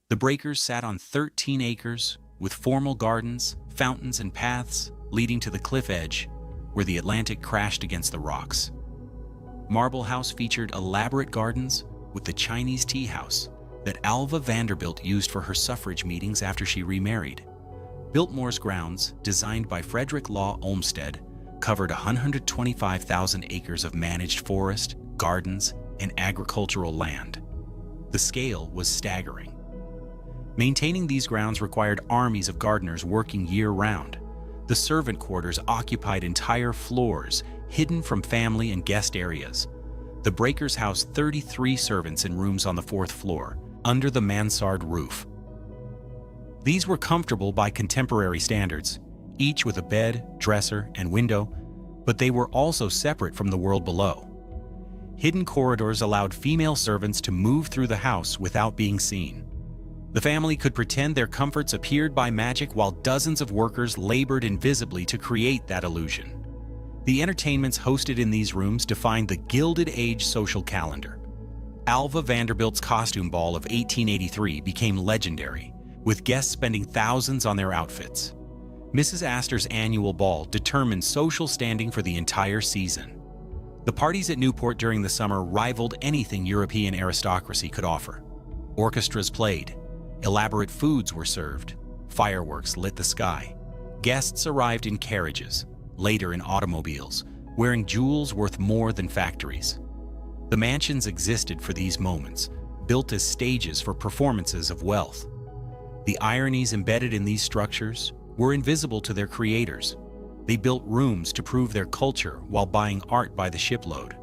The Breakers sat on 13 acres, with formal gardens, fountains, and paths leading to the cliff edge, where the Atlantic crashed against the rocks. Marble House featured elaborate gardens with the Chinese tea house that Alva Vanderbilt used for her suffrage meetings after she remarried. Biltmore's grounds, designed by Frederick Law Olmsted, covered 125,000 acres of managed forest, gardens, and agricultural land. The scale was staggering. Maintaining these grounds required armies of gardeners working year-round. The servant quarters occupied entire floors, hidden from family and guest areas. The Breakers housed 33 servants in rooms on the 4th floor, under the mansard roof. These were comfortable by contemporary standards, each with a bed, dresser, and window, but they were also separate from the world below. Hidden corridors allowed female servants to move through the house without being seen. The family could pretend their comforts appeared by magic while dozens of workers labored invisibly to create that illusion. The entertainments hosted in these rooms defined the Gilded Age social calendar. Alva Vanderbilt's costume ball of 1883 became legendary, with guests spending thousands on their outfits. Mrs. Astor's annual ball determined social standing for the entire season. The parties at Newport during the summer rivaled anything European aristocracy could offer. Orchestras played. Elaborate foods were served. Fireworks lit the sky. Guests arrived in carriages, later in automobiles, wearing jewels worth more than factories. The mansions existed for these moments, built as stages for performances of wealth. The ironies embedded in these structures were invisible to their creators. They built rooms to prove their culture while buying art by the shipload.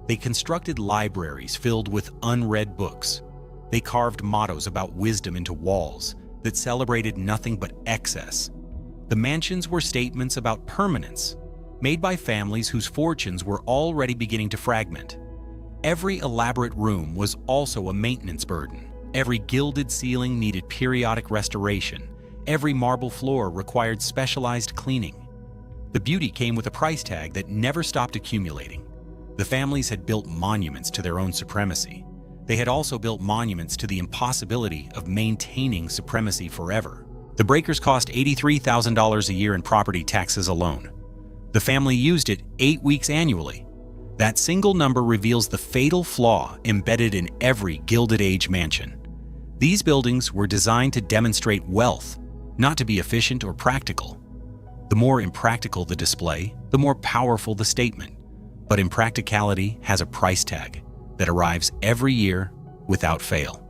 They constructed libraries filled with unread books. They carved mottos about wisdom into walls that celebrated nothing but excess. The mansions were statements about permanence, made by families whose fortunes were already beginning to fragment. Every elaborate room was also a maintenance burden. Every gilded ceiling needed periodic restoration. Every marble floor required specialized cleaning. The beauty came with a price tag that never stopped accumulating. The families had built monuments to their own supremacy. They had also built monuments to the impossibility of maintaining supremacy forever. The breakers cost $83,000 a year in property taxes alone. The family used it 8 weeks annually. That single number reveals the fatal flaw embedded in every Gilded Age mansion. These buildings were designed to demonstrate wealth, not to be efficient or practical. The more impractical the display, the more powerful the statement. But impracticality has a price tag that arrives every year without fail.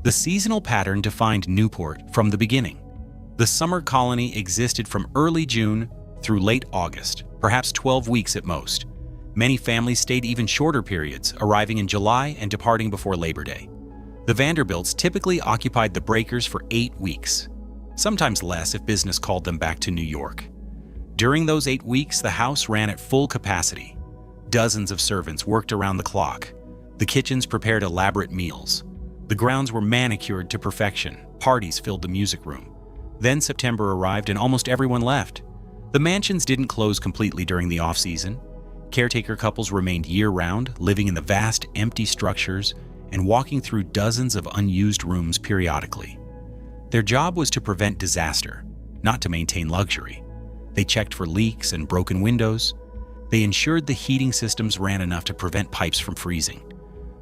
The seasonal pattern defined Newport from the beginning. The summer colony existed from early June through late August, perhaps 12 weeks at most. Many families stayed even shorter periods, arriving in July and departing before Labor Day. The Vanderbilts typically occupied the breakers for 8 weeks, sometimes less if business called them back to New York. During those 8 weeks, the house ran at full capacity. Dozens of servants worked around the clock. The kitchens prepared elaborate meals. The grounds were manicured to perfection. Parties filled the music room. Then September arrived and almost everyone left. The mansions didn't close completely during the off-season. Caretaker couples remained year-round, living in the vast, empty structures and walking through dozens of unused rooms periodically. Their job was to prevent disaster, not to maintain luxury. They checked for leaks and broken windows. They ensured the heating systems ran enough to prevent pipes from freezing.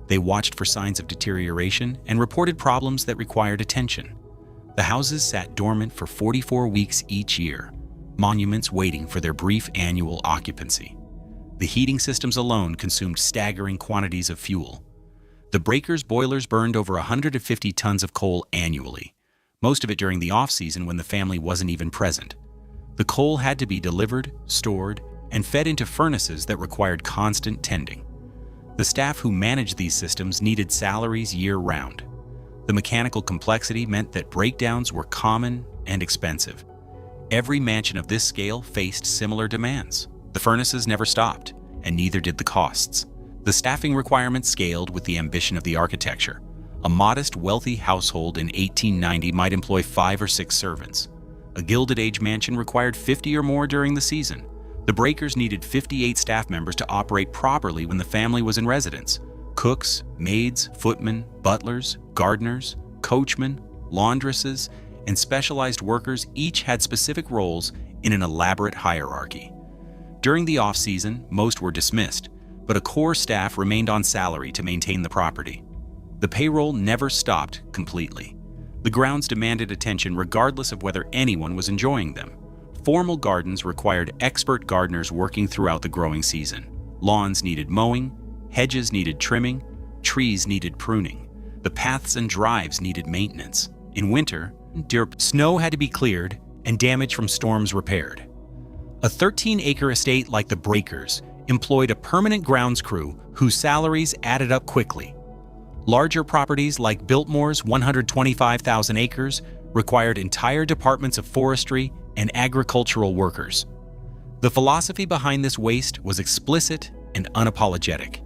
They watched for signs of deterioration and reported problems that required attention. The houses sat dormant for 44 weeks each year, monuments waiting for their brief annual occupancy. The heating systems alone consumed staggering quantities of fuel. The breakers' boilers burned over 150 tons of coal annually, most of it during the off-season when the family wasn't even present. The coal had to be delivered, stored, and fed into furnaces that required constant tending. The staff who managed these systems needed salaries year-round. The mechanical complexity meant that breakdowns were common and expensive. Every mansion of this scale faced similar demands. The furnaces never stopped, and neither did the costs. The staffing requirements scaled with the ambition of the architecture. A modest, wealthy household in 1890 might employ 5 or 6 servants. A Gilded Age mansion required 50 or more during the season. The breakers needed 58 staff members to operate properly when the family was in residence. Cooks, maids, footmen, butlers, gardeners, coachmen, laundresses, and specialized workers each had specific roles in an elaborate hierarchy. During the off-season, most were dismissed, but a core staff remained on salary to maintain the property. The payroll never stopped completely. The grounds demanded attention regardless of whether anyone was enjoying them. Formal gardens required expert gardeners working throughout the growing season. Lawns needed mowing, hedges needed trimming, trees needed pruning. The paths and drives needed maintenance. In winter, snow had to be cleared and damage from storms repaired. A 13-acre estate like the breakers employed a permanent grounds crew whose salaries added up quickly. Larger properties like Biltmore's 125,000 acres required entire departments of forestry and agricultural workers. The philosophy behind this waste was explicit and unapologetic.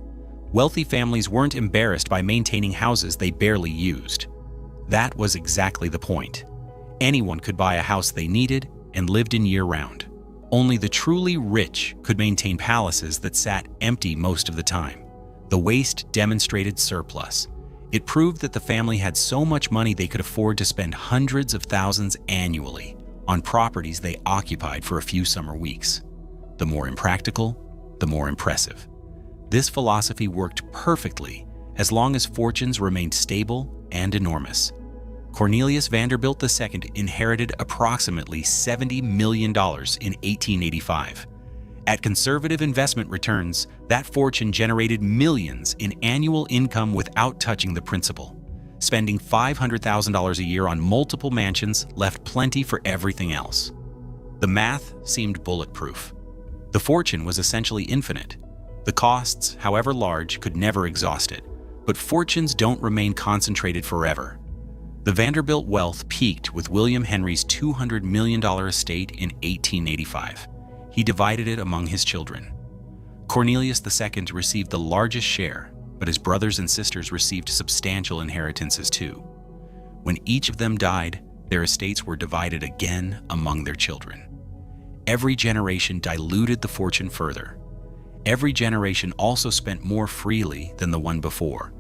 Wealthy families weren't embarrassed by maintaining houses they barely used. That was exactly the point. Anyone could buy a house they needed and lived in year-round. Only the truly rich could maintain palaces that sat empty most of the time. The waste demonstrated surplus. It proved that the family had so much money they could afford to spend hundreds of thousands annually on properties they occupied for a few summer weeks. The more impractical, the more impressive. This philosophy worked perfectly as long as fortunes remained stable and enormous. Cornelius Vanderbilt II inherited approximately $70 million in 1885. At conservative investment returns, that fortune generated millions in annual income without touching the principal. Spending $500,000 a year on multiple mansions left plenty for everything else. The math seemed bulletproof. The fortune was essentially infinite. The costs, however large, could never exhaust it. But fortunes don't remain concentrated forever. The Vanderbilt wealth peaked with William Henry's $200 million estate in 1885. He divided it among his children. Cornelius II received the largest share, but his brothers and sisters received substantial inheritances too. When each of them died, their estates were divided again among their children. Every generation diluted the fortune further. Every generation also spent more freely than the one before,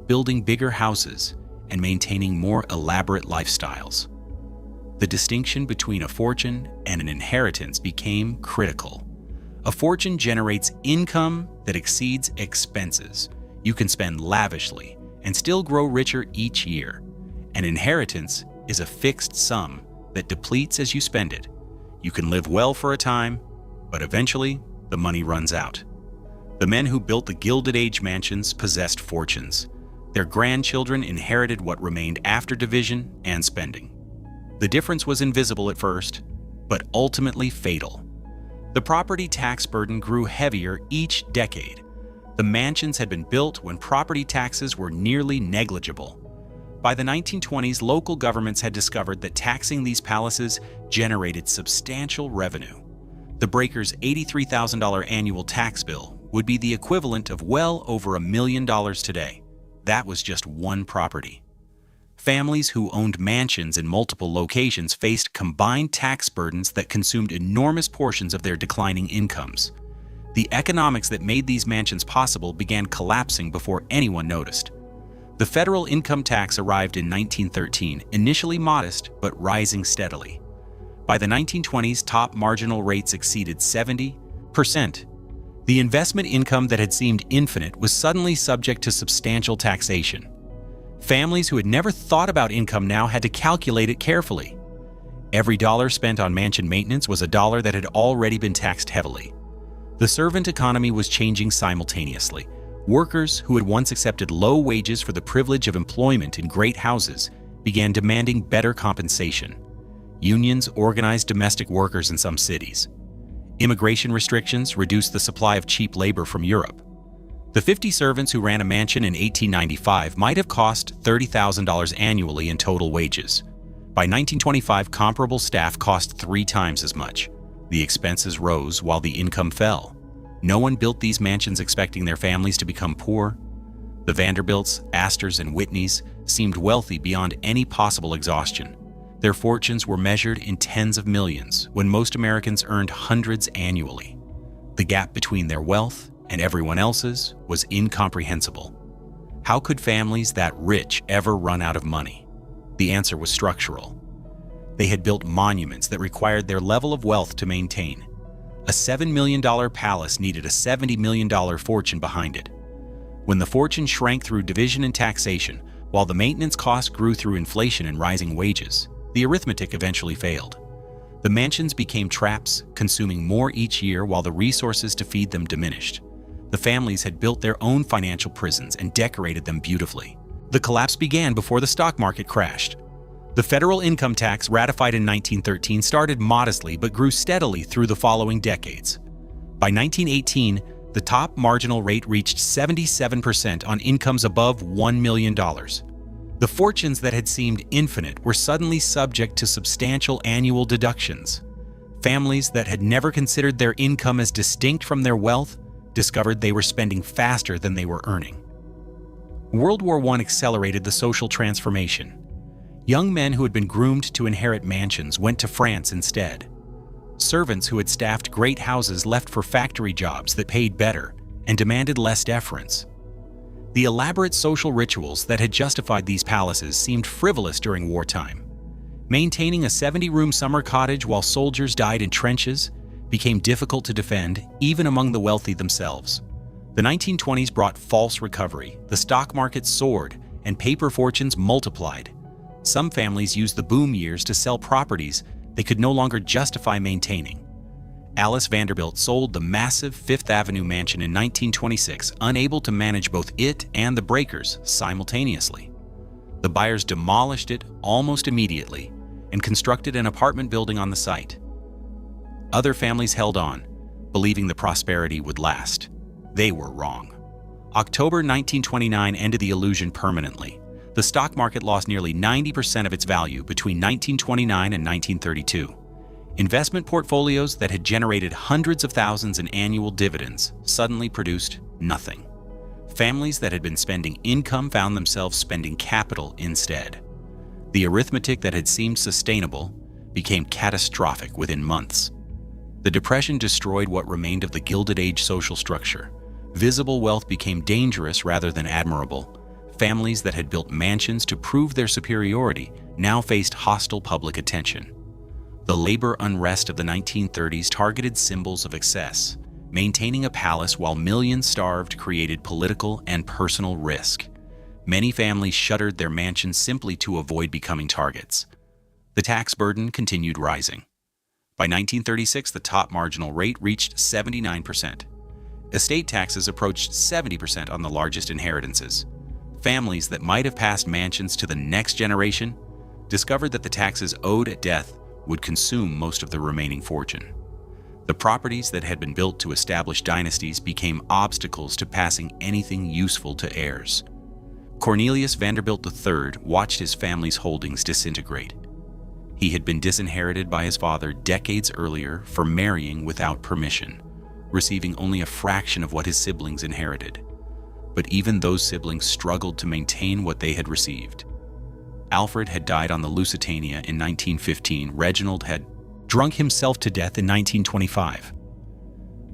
building bigger houses and maintaining more elaborate lifestyles. The distinction between a fortune and an inheritance became critical. A fortune generates income that exceeds expenses. You can spend lavishly and still grow richer each year. An inheritance is a fixed sum that depletes as you spend it. You can live well for a time, but eventually the money runs out. The men who built the Gilded Age mansions possessed fortunes. Their grandchildren inherited what remained after division and spending. The difference was invisible at first, but ultimately fatal. The property tax burden grew heavier each decade. The mansions had been built when property taxes were nearly negligible. By the 1920s, local governments had discovered that taxing these palaces generated substantial revenue. The breakers' $83,000 annual tax bill would be the equivalent of well over $1 million today. That was just one property. Families who owned mansions in multiple locations faced combined tax burdens that consumed enormous portions of their declining incomes. The economics that made these mansions possible began collapsing before anyone noticed. The federal income tax arrived in 1913, initially modest but rising steadily. By the 1920s, top marginal rates exceeded 70%. The investment income that had seemed infinite was suddenly subject to substantial taxation. Families who had never thought about income now had to calculate it carefully. Every dollar spent on mansion maintenance was a dollar that had already been taxed heavily. The servant economy was changing simultaneously. Workers who had once accepted low wages for the privilege of employment in great houses began demanding better compensation. Unions organized domestic workers in some cities. Immigration restrictions reduced the supply of cheap labor from Europe. The 50 servants who ran a mansion in 1895 might have cost $30,000 annually in total wages. By 1925, comparable staff cost 3 times as much. The expenses rose while the income fell. No one built these mansions expecting their families to become poor. The Vanderbilts, Astors, and Whitneys seemed wealthy beyond any possible exhaustion. Their fortunes were measured in tens of millions, when most Americans earned hundreds annually. The gap between their wealth and everyone else's was incomprehensible. How could families that rich ever run out of money? The answer was structural. They had built monuments that required their level of wealth to maintain. A $7 million palace needed a $70 million fortune behind it. When the fortune shrank through division and taxation, while the maintenance costs grew through inflation and rising wages, the arithmetic eventually failed. The mansions became traps, consuming more each year while the resources to feed them diminished. The families had built their own financial prisons and decorated them beautifully. The collapse began before the stock market crashed. The federal income tax, ratified in 1913, started modestly but grew steadily through the following decades. By 1918, the top marginal rate reached 77% on incomes above $1 million. The fortunes that had seemed infinite were suddenly subject to substantial annual deductions. Families that had never considered their income as distinct from their wealth discovered they were spending faster than they were earning. World War I accelerated the social transformation. Young men who had been groomed to inherit mansions went to France instead. Servants who had staffed great houses left for factory jobs that paid better and demanded less deference. The elaborate social rituals that had justified these palaces seemed frivolous during wartime. Maintaining a 70-room summer cottage while soldiers died in trenches became difficult to defend even among the wealthy themselves. The 1920s brought false recovery, the stock market soared, and paper fortunes multiplied. Some families used the boom years to sell properties they could no longer justify maintaining. Alice Vanderbilt sold the massive Fifth Avenue mansion in 1926, unable to manage both it and the breakers simultaneously. The buyers demolished it almost immediately and constructed an apartment building on the site. Other families held on, believing the prosperity would last. They were wrong. October 1929 ended the illusion permanently. The stock market lost nearly 90% of its value between 1929 and 1932. Investment portfolios that had generated hundreds of thousands in annual dividends suddenly produced nothing. Families that had been spending income found themselves spending capital instead. The arithmetic that had seemed sustainable became catastrophic within months. The Depression destroyed what remained of the Gilded Age social structure. Visible wealth became dangerous rather than admirable. Families that had built mansions to prove their superiority now faced hostile public attention. The labor unrest of the 1930s targeted symbols of excess. Maintaining a palace while millions starved created political and personal risk. Many families shuttered their mansions simply to avoid becoming targets. The tax burden continued rising. By 1936, the top marginal rate reached 79%. Estate taxes approached 70% on the largest inheritances. Families that might have passed mansions to the next generation discovered that the taxes owed at death would consume most of the remaining fortune. The properties that had been built to establish dynasties became obstacles to passing anything useful to heirs. Cornelius Vanderbilt III watched his family's holdings disintegrate. He had been disinherited by his father decades earlier for marrying without permission, receiving only a fraction of what his siblings inherited. But even those siblings struggled to maintain what they had received. Alfred had died on the Lusitania in 1915. Reginald had drunk himself to death in 1925.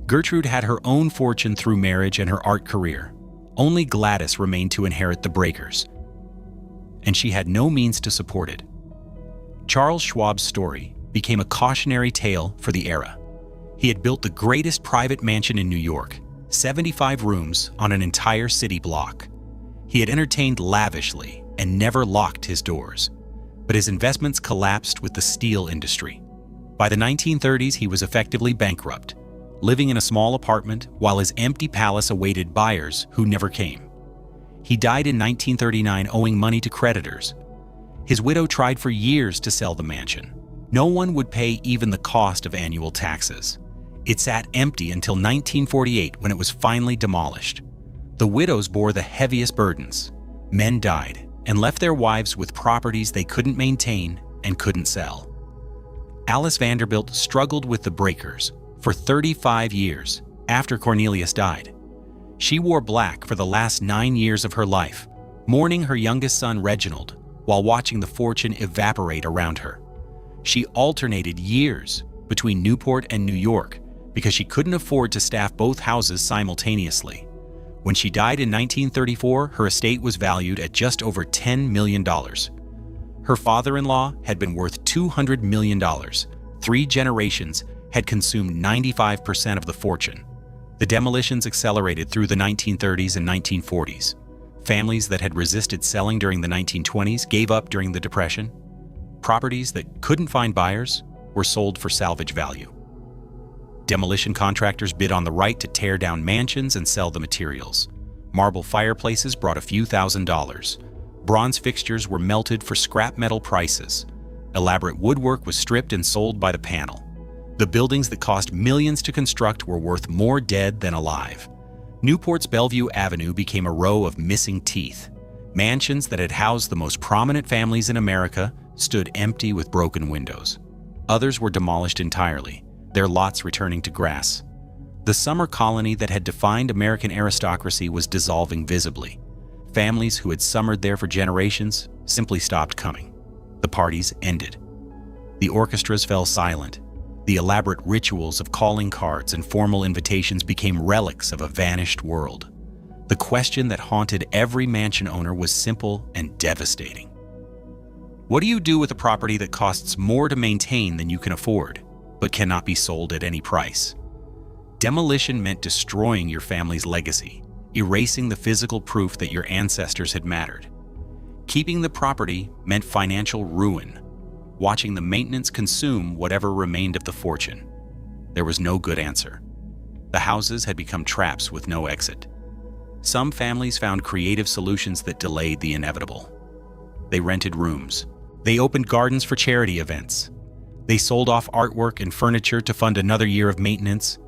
Gertrude had her own fortune through marriage and her art career. Only Gladys remained to inherit the Breakers, and she had no means to support it. Charles Schwab's story became a cautionary tale for the era. He had built the greatest private mansion in New York, 75 rooms on an entire city block. He had entertained lavishly and never locked his doors, but his investments collapsed with the steel industry. By the 1930s, he was effectively bankrupt, living in a small apartment while his empty palace awaited buyers who never came. He died in 1939 owing money to creditors. His widow tried for years to sell the mansion. No one would pay even the cost of annual taxes. It sat empty until 1948 when it was finally demolished. The widows bore the heaviest burdens. Men died and left their wives with properties they couldn't maintain and couldn't sell. Alice Vanderbilt struggled with the Breakers for 35 years after Cornelius died. She wore black for the last 9 years of her life, mourning her youngest son Reginald while watching the fortune evaporate around her. She alternated years between Newport and New York because she couldn't afford to staff both houses simultaneously. When she died in 1934, her estate was valued at just over $10 million. Her father-in-law had been worth $200 million. 3 generations had consumed 95% of the fortune. The demolitions accelerated through the 1930s and 1940s. Families that had resisted selling during the 1920s gave up during the Depression. Properties that couldn't find buyers were sold for salvage value. Demolition contractors bid on the right to tear down mansions and sell the materials. Marble fireplaces brought a few $1,000s. Bronze fixtures were melted for scrap metal prices. Elaborate woodwork was stripped and sold by the panel. The buildings that cost millions to construct were worth more dead than alive. Newport's Bellevue Avenue became a row of missing teeth. Mansions that had housed the most prominent families in America stood empty with broken windows. Others were demolished entirely, their lots returning to grass. The summer colony that had defined American aristocracy was dissolving visibly. Families who had summered there for generations simply stopped coming. The parties ended. The orchestras fell silent. The elaborate rituals of calling cards and formal invitations became relics of a vanished world. The question that haunted every mansion owner was simple and devastating. What do you do with a property that costs more to maintain than you can afford, but cannot be sold at any price? Demolition meant destroying your family's legacy, erasing the physical proof that your ancestors had mattered. Keeping the property meant financial ruin, watching the maintenance consume whatever remained of the fortune. There was no good answer. The houses had become traps with no exit. Some families found creative solutions that delayed the inevitable. They rented rooms. They opened gardens for charity events. They sold off artwork and furniture to fund another year of maintenance.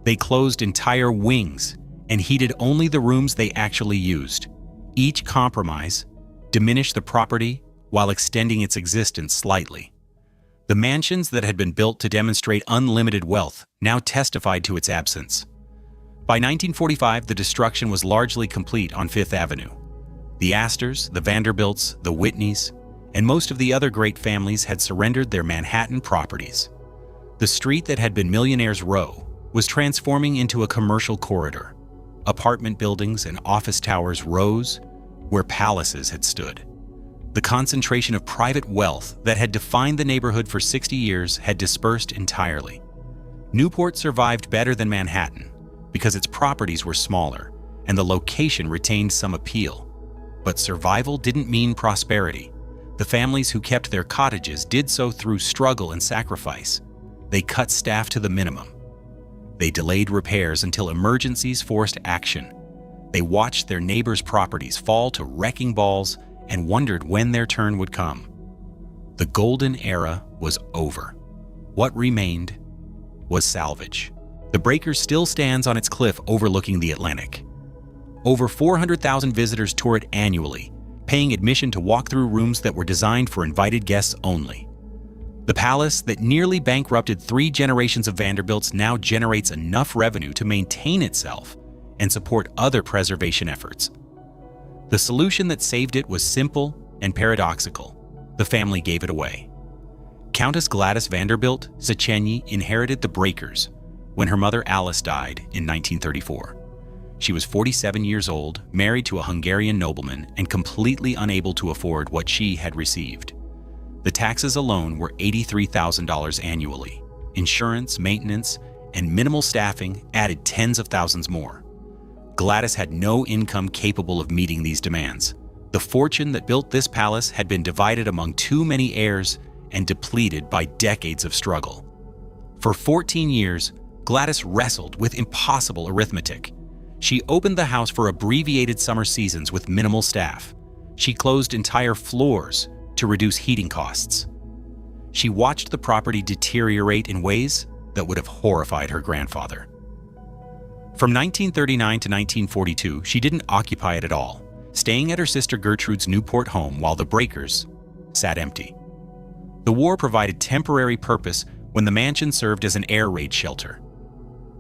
They closed entire wings and heated only the rooms they actually used. Each compromise diminished the property while extending its existence slightly. The mansions that had been built to demonstrate unlimited wealth now testified to its absence. By 1945, the destruction was largely complete on Fifth Avenue. The Astors, the Vanderbilts, the Whitneys, and most of the other great families had surrendered their Manhattan properties. The street that had been Millionaires' Row was transforming into a commercial corridor. Apartment buildings and office towers rose where palaces had stood. The concentration of private wealth that had defined the neighborhood for 60 years had dispersed entirely. Newport survived better than Manhattan because its properties were smaller and the location retained some appeal. But survival didn't mean prosperity. The families who kept their cottages did so through struggle and sacrifice. They cut staff to the minimum. They delayed repairs until emergencies forced action. They watched their neighbors' properties fall to wrecking balls and wondered when their turn would come. The golden era was over. What remained was salvage. The Breakers still stands on its cliff overlooking the Atlantic. Over 400,000 visitors tour it annually, paying admission to walk through rooms that were designed for invited guests only. The palace that nearly bankrupted 3 generations of Vanderbilts now generates enough revenue to maintain itself and support other preservation efforts. The solution that saved it was simple and paradoxical. The family gave it away. Countess Gladys Vanderbilt Szechenyi inherited the Breakers when her mother Alice died in 1934. She was 47 years old, married to a Hungarian nobleman, and completely unable to afford what she had received. The taxes alone were $83,000 annually. Insurance, maintenance, and minimal staffing added tens of thousands more. Gladys had no income capable of meeting these demands. The fortune that built this palace had been divided among too many heirs and depleted by decades of struggle. For 14 years, Gladys wrestled with impossible arithmetic. She opened the house for abbreviated summer seasons with minimal staff. She closed entire floors to reduce heating costs. She watched the property deteriorate in ways that would have horrified her grandfather. From 1939 to 1942, she didn't occupy it at all, staying at her sister Gertrude's Newport home while the Breakers sat empty. The war provided temporary purpose when the mansion served as an air raid shelter.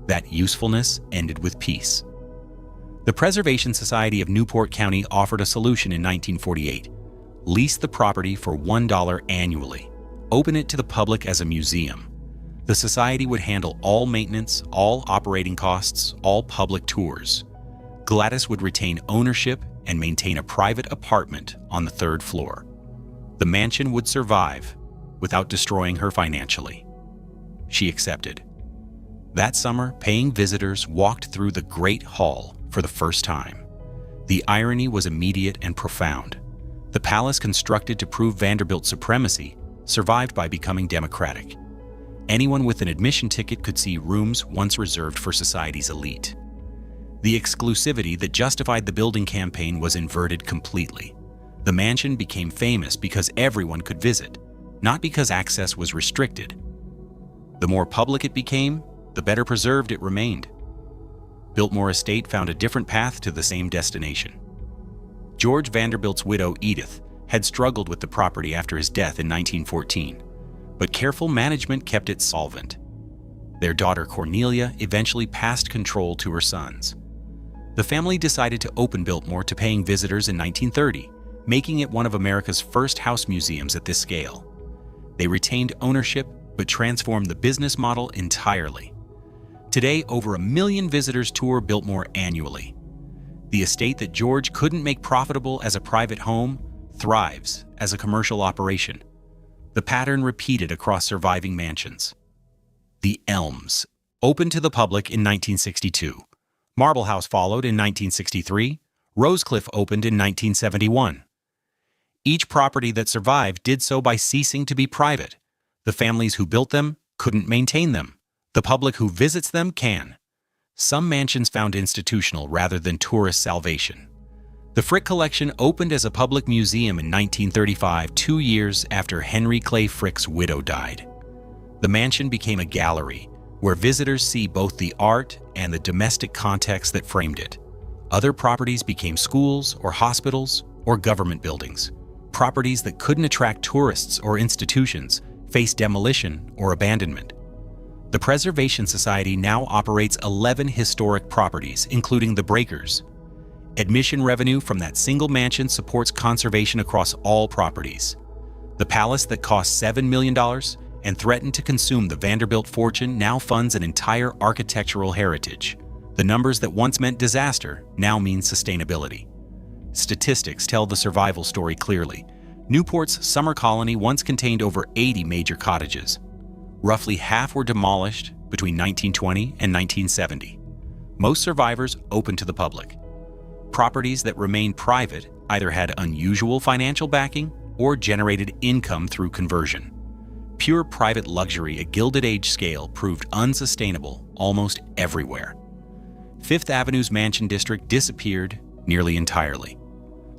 That usefulness ended with peace. The Preservation Society of Newport County offered a solution in 1948. Lease the property for $1 annually. Open it to the public as a museum. The society would handle all maintenance, all operating costs, all public tours. Gladys would retain ownership and maintain a private apartment on the 3rd floor. The mansion would survive without destroying her financially. She accepted. That summer, paying visitors walked through the Great Hall for the first time. The irony was immediate and profound. The palace, constructed to prove Vanderbilt supremacy, survived by becoming democratic. Anyone with an admission ticket could see rooms once reserved for society's elite. The exclusivity that justified the building campaign was inverted completely. The mansion became famous because everyone could visit, not because access was restricted. The more public it became, the better preserved it remained. Biltmore Estate found a different path to the same destination. George Vanderbilt's widow, Edith, had struggled with the property after his death in 1914, but careful management kept it solvent. Their daughter, Cornelia, eventually passed control to her sons. The family decided to open Biltmore to paying visitors in 1930, making it one of America's first house museums at this scale. They retained ownership, but transformed the business model entirely. Today, over 1 million visitors tour Biltmore annually. The estate that George couldn't make profitable as a private home thrives as a commercial operation. The pattern repeated across surviving mansions. The Elms opened to the public in 1962. Marble House followed in 1963. Rosecliff opened in 1971. Each property that survived did so by ceasing to be private. The families who built them couldn't maintain them. The public who visits them can. Some mansions found institutional rather than tourist salvation. The Frick Collection opened as a public museum in 1935, 2 years after Henry Clay Frick's widow died. The mansion became a gallery where visitors see both the art and the domestic context that framed it. Other properties became schools or hospitals or government buildings. Properties that couldn't attract tourists or institutions face demolition or abandonment. The Preservation Society now operates 11 historic properties, including the Breakers. Admission revenue from that single mansion supports conservation across all properties. The palace that cost $7 million and threatened to consume the Vanderbilt fortune now funds an entire architectural heritage. The numbers that once meant disaster now mean sustainability. Statistics tell the survival story clearly. Newport's summer colony once contained over 80 major cottages. Roughly half were demolished between 1920 and 1970. Most survivors open to the public. Properties that remained private either had unusual financial backing or generated income through conversion. Pure private luxury at Gilded Age scale proved unsustainable almost everywhere. Fifth Avenue's Mansion District disappeared nearly entirely.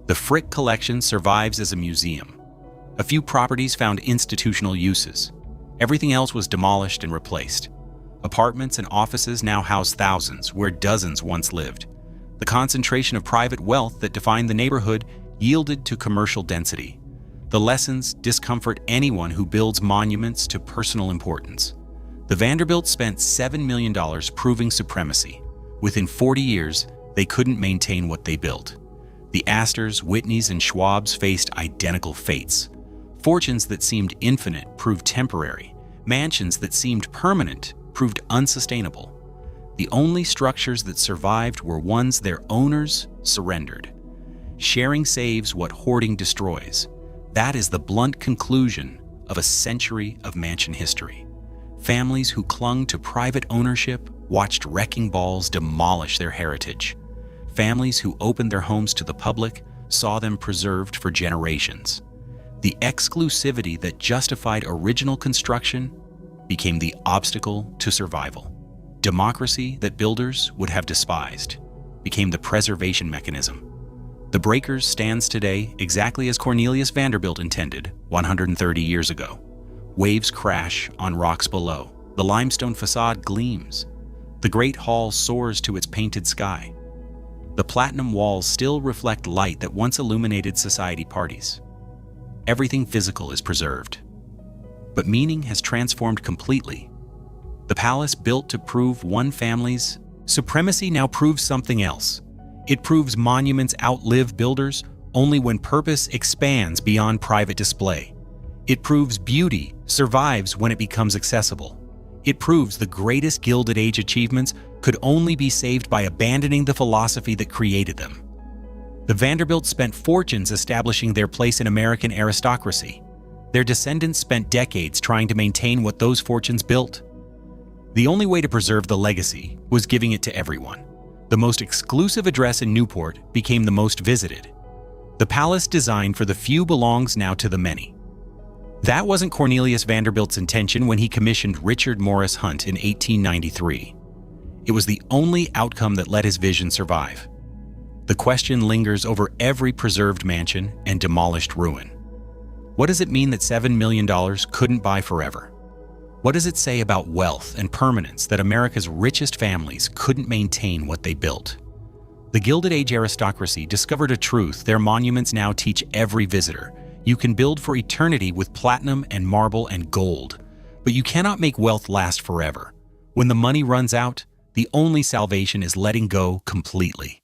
The Frick Collection survives as a museum. A few properties found institutional uses. Everything else was demolished and replaced. Apartments and offices now house thousands where dozens once lived. The concentration of private wealth that defined the neighborhood yielded to commercial density. The lessons discomfort anyone who builds monuments to personal importance. The Vanderbilts spent $7 million proving supremacy. Within 40 years, they couldn't maintain what they built. The Astors, Whitneys, and Schwabs faced identical fates. Fortunes that seemed infinite proved temporary. Mansions that seemed permanent proved unsustainable. The only structures that survived were ones their owners surrendered. Sharing saves what hoarding destroys. That is the blunt conclusion of a century of mansion history. Families who clung to private ownership watched wrecking balls demolish their heritage. Families who opened their homes to the public saw them preserved for generations. The exclusivity that justified original construction became the obstacle to survival. Democracy that builders would have despised became the preservation mechanism. The Breakers stands today exactly as Cornelius Vanderbilt intended 130 years ago. Waves crash on rocks below. The limestone facade gleams. The Great Hall soars to its painted sky. The platinum walls still reflect light that once illuminated society parties. Everything physical is preserved. But meaning has transformed completely. The palace built to prove one family's supremacy now proves something else. It proves monuments outlive builders only when purpose expands beyond private display. It proves beauty survives when it becomes accessible. It proves the greatest Gilded Age achievements could only be saved by abandoning the philosophy that created them. The Vanderbilts spent fortunes establishing their place in American aristocracy. Their descendants spent decades trying to maintain what those fortunes built. The only way to preserve the legacy was giving it to everyone. The most exclusive address in Newport became the most visited. The palace designed for the few belongs now to the many. That wasn't Cornelius Vanderbilt's intention when he commissioned Richard Morris Hunt in 1893. It was the only outcome that let his vision survive. The question lingers over every preserved mansion and demolished ruin. What does it mean that $7 million couldn't buy forever? What does it say about wealth and permanence that America's richest families couldn't maintain what they built? The Gilded Age aristocracy discovered a truth their monuments now teach every visitor. You can build for eternity with platinum and marble and gold, but you cannot make wealth last forever. When the money runs out, the only salvation is letting go completely.